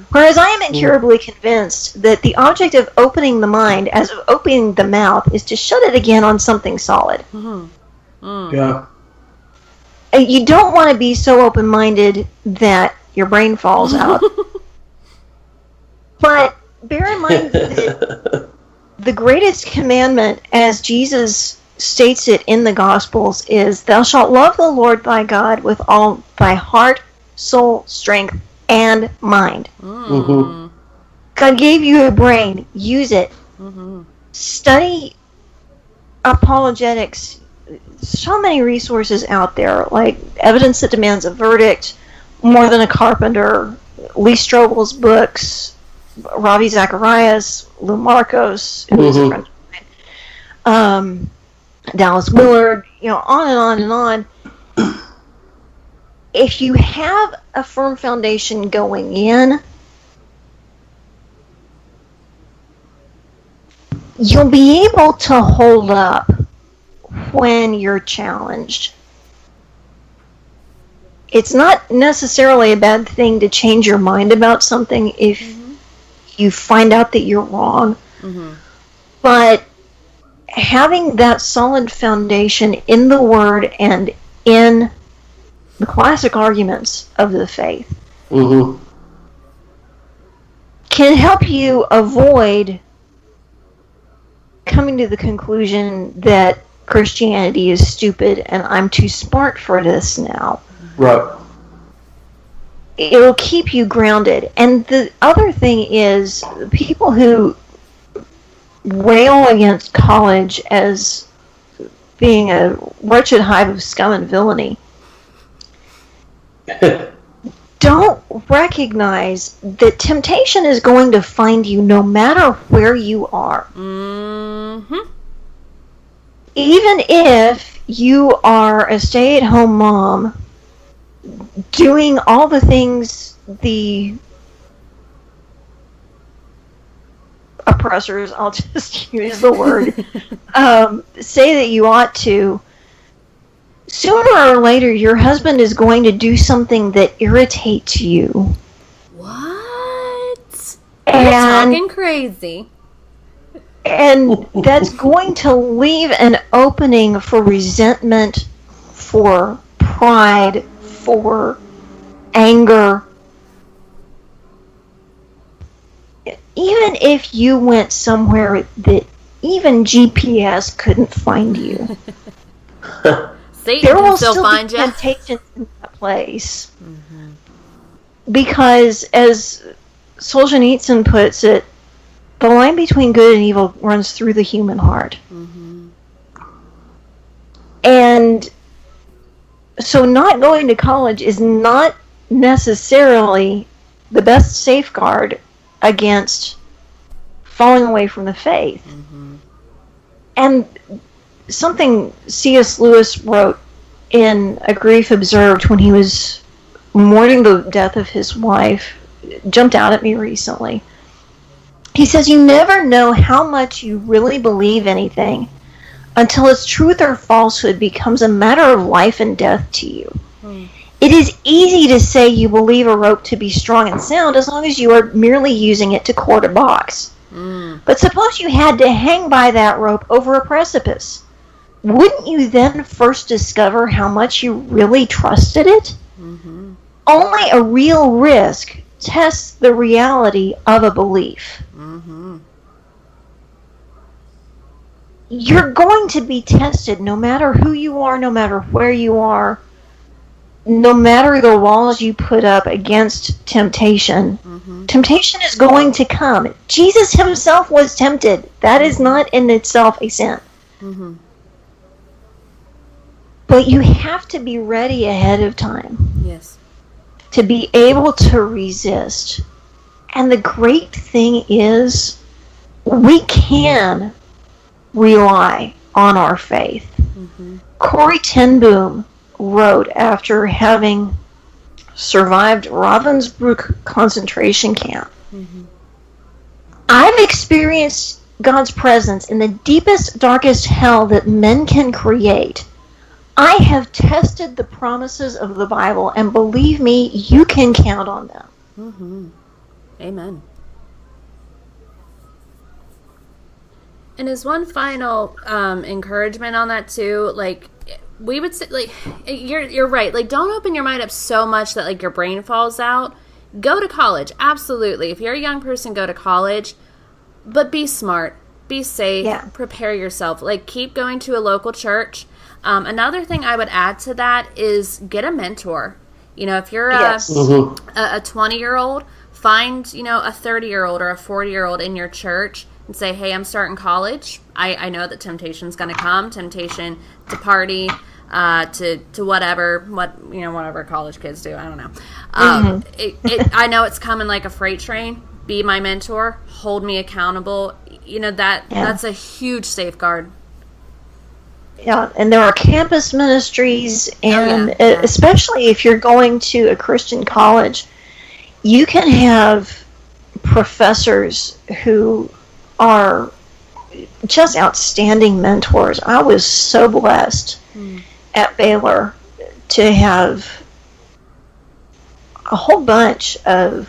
Whereas I am incurably convinced that the object of opening the mind, as of opening the mouth, is to shut it again on something solid. Yeah. You don't want to be so open-minded that your brain falls out. But bear in mind that the greatest commandment, as Jesus states it in the Gospels, is, thou shalt love the Lord thy God with all thy heart, soul, strength, and mind. God gave you a brain. Use it. Study apologetics. So many resources out there, like Evidence That Demands a Verdict, More Than a Carpenter, Lee Strobel's books, Ravi Zacharias, Lou Marcos, who is a friend of mine, Dallas Willard, on and on and on. If you have a firm foundation going in, you'll be able to hold up when you're challenged. It's not necessarily a bad thing to change your mind about something if you find out that you're wrong. But having that solid foundation in the Word and in the classic arguments of the faith can help you avoid coming to the conclusion that Christianity is stupid and I'm too smart for this now. Right. It'll keep you grounded. And the other thing is, people who rail against college as being a wretched hive of scum and villainy don't recognize that temptation is going to find you no matter where you are. Even if you are a stay-at-home mom doing all the things the oppressors, I'll just use the word, say that you ought to, sooner or later your husband is going to do something that irritates you. What? And you're talking crazy. And that's going to leave an opening for resentment, for pride, for anger. Even if you went somewhere that even GPS couldn't find you. Satan There can will still still find be you. temptations in that place. Because, as Solzhenitsyn puts it, the line between good and evil runs through the human heart. And so not going to college is not necessarily the best safeguard against falling away from the faith. And something C.S. Lewis wrote in A Grief Observed when he was mourning the death of his wife jumped out at me recently. He says, you never know how much you really believe anything until its truth or falsehood becomes a matter of life and death to you. It is easy to say you believe a rope to be strong and sound as long as you are merely using it to cord a box. But suppose you had to hang by that rope over a precipice. Wouldn't you then first discover how much you really trusted it? Only a real risk tests the reality of a belief. You're going to be tested no matter who you are, no matter where you are, no matter the walls you put up against temptation. Temptation is going to come. Jesus himself was tempted. That is not in itself a sin. But you have to be ready ahead of time. Yes. To be able to resist. And the great thing is, we can rely on our faith. Corrie ten Boom wrote after having survived Ravensbrück concentration camp. I've experienced God's presence in the deepest, darkest hell that men can create. I have tested the promises of the Bible, and believe me, you can count on them. Amen. And as one final encouragement on that too, like we would say, like you're right. Like, don't open your mind up so much that like your brain falls out. Go to college, absolutely. If you're a young person, go to college, but be smart, be safe, prepare yourself. Like, keep going to a local church. Another thing I would add to that is get a mentor. You know, if you're a 20-year-old, find, you know, a 30-year-old or a 40-year-old in your church and say, hey, I'm starting college. I know that temptation's going to come, temptation to party, to whatever college kids do. I don't know. I know it's coming like a freight train. Be my mentor. Hold me accountable. You know, that's a huge safeguard. Yeah, and there are campus ministries, and especially if you're going to a Christian college, you can have professors who are just outstanding mentors. I was so blessed at Baylor to have a whole bunch of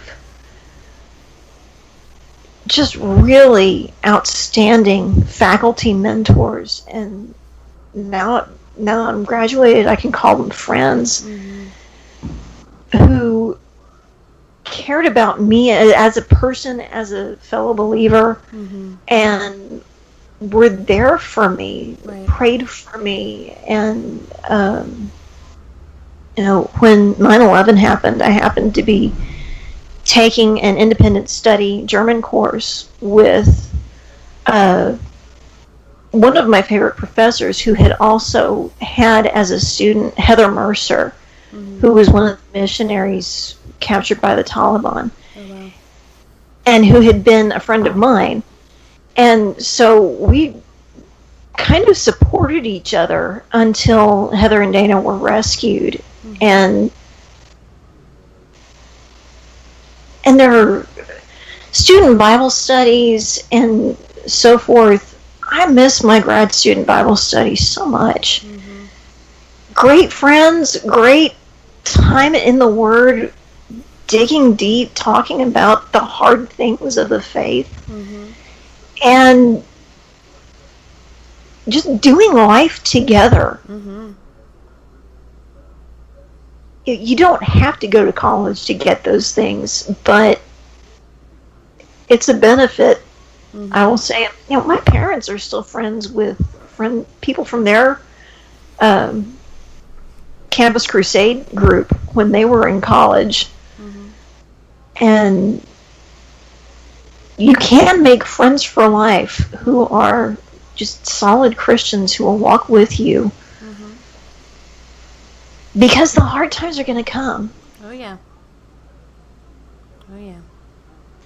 just really outstanding faculty mentors, and now I'm graduated, I can call them friends who cared about me as a person, as a fellow believer, and were there for me, prayed for me. And you know, when 9/11 happened, I happened to be taking an independent study German course with one of my favorite professors, who had also had as a student Heather Mercer, who was one of the missionaries captured by the Taliban, and who had been a friend of mine. And so we kind of supported each other until Heather and Dana were rescued. And there are student Bible studies and so forth. I miss my grad student Bible studies so much. Great friends, great time in the Word, digging deep, talking about the hard things of the faith, and just doing life together. You don't have to go to college to get those things, but it's a benefit I will say, my parents are still friends with people from their Campus Crusade group when they were in college. And you can make friends for life who are just solid Christians who will walk with you. Because the hard times are going to come. Oh, yeah. Oh, yeah.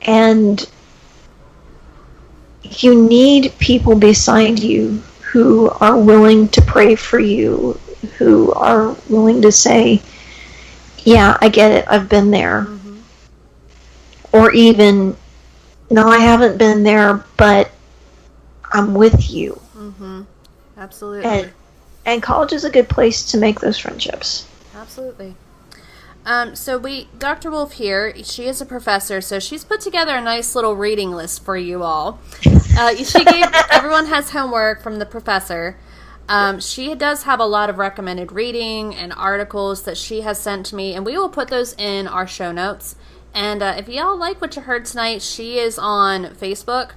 And you need people beside you who are willing to pray for you, who are willing to say, yeah, I get it, I've been there. Or even, no, I haven't been there, but I'm with you. Absolutely. And college is a good place to make those friendships. Absolutely. So Dr. Wolfe here, she is a professor, so she's put together a nice little reading list for you all. Everyone has homework from the professor. She does have a lot of recommended reading and articles that she has sent to me, and we will put those in our show notes. And if y'all like what you heard tonight, she is on Facebook,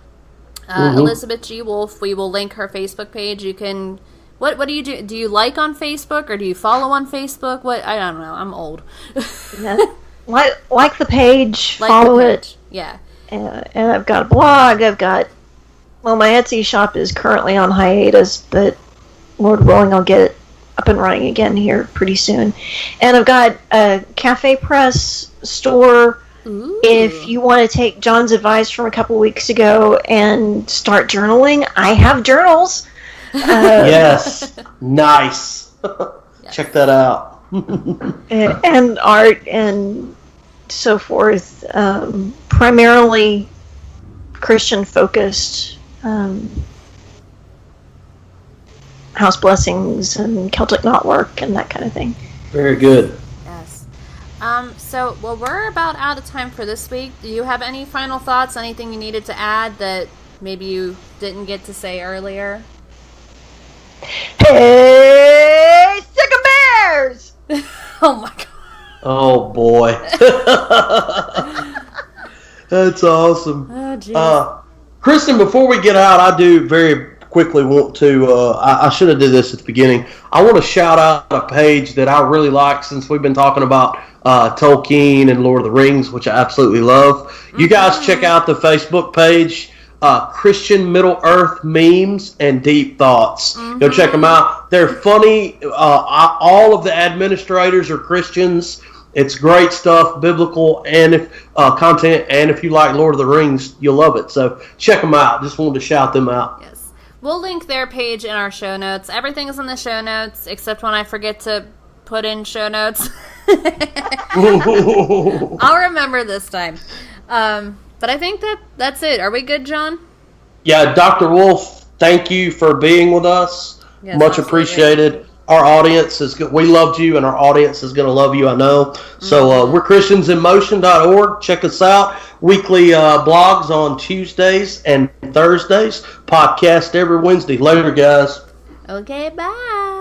Elizabeth G. Wolfe. We will link her Facebook page. You can... What do you do? Do you like on Facebook or do you follow on Facebook? I don't know. I'm old. Like the page, follow it. Yeah. And I've got a blog. My Etsy shop is currently on hiatus, but Lord willing, I'll get it up and running again here pretty soon. And I've got a Cafe Press store. Ooh. If you want to take John's advice from a couple weeks ago and start journaling, I have journals. Yes, nice. Yes. Check that out. and art and so forth. Primarily Christian focused. House blessings and Celtic knotwork and that kind of thing. Very good. Yes. We're about out of time for this week. Do you have any final thoughts? Anything you needed to add that maybe you didn't get to say earlier? Hey, sick of bears! Oh my god. Oh boy. That's awesome. Oh jeez. Kristen, before we get out, I do very quickly want to, I should have did this at the beginning. I want to shout out a page that I really like since we've been talking about Tolkien and Lord of the Rings, which I absolutely love. You guys check out the Facebook page. Christian Middle Earth memes and deep thoughts. Go check them out. They're funny. All of the administrators are Christians. It's great stuff, biblical and content. And if you like Lord of the Rings, you'll love it. So check them out. Just wanted to shout them out. Yes, we'll link their page in our show notes. Everything is in the show notes except when I forget to put in show notes. I'll remember this time. But I think that's it. Are we good, John? Yeah, Dr. Wolfe, thank you for being with us. Yes, much appreciated. Our audience is good. We loved you, and our audience is going to love you, I know. So we're ChristiansInMotion.org. Check us out. Weekly blogs on Tuesdays and Thursdays. Podcast every Wednesday. Later, guys. Okay, bye.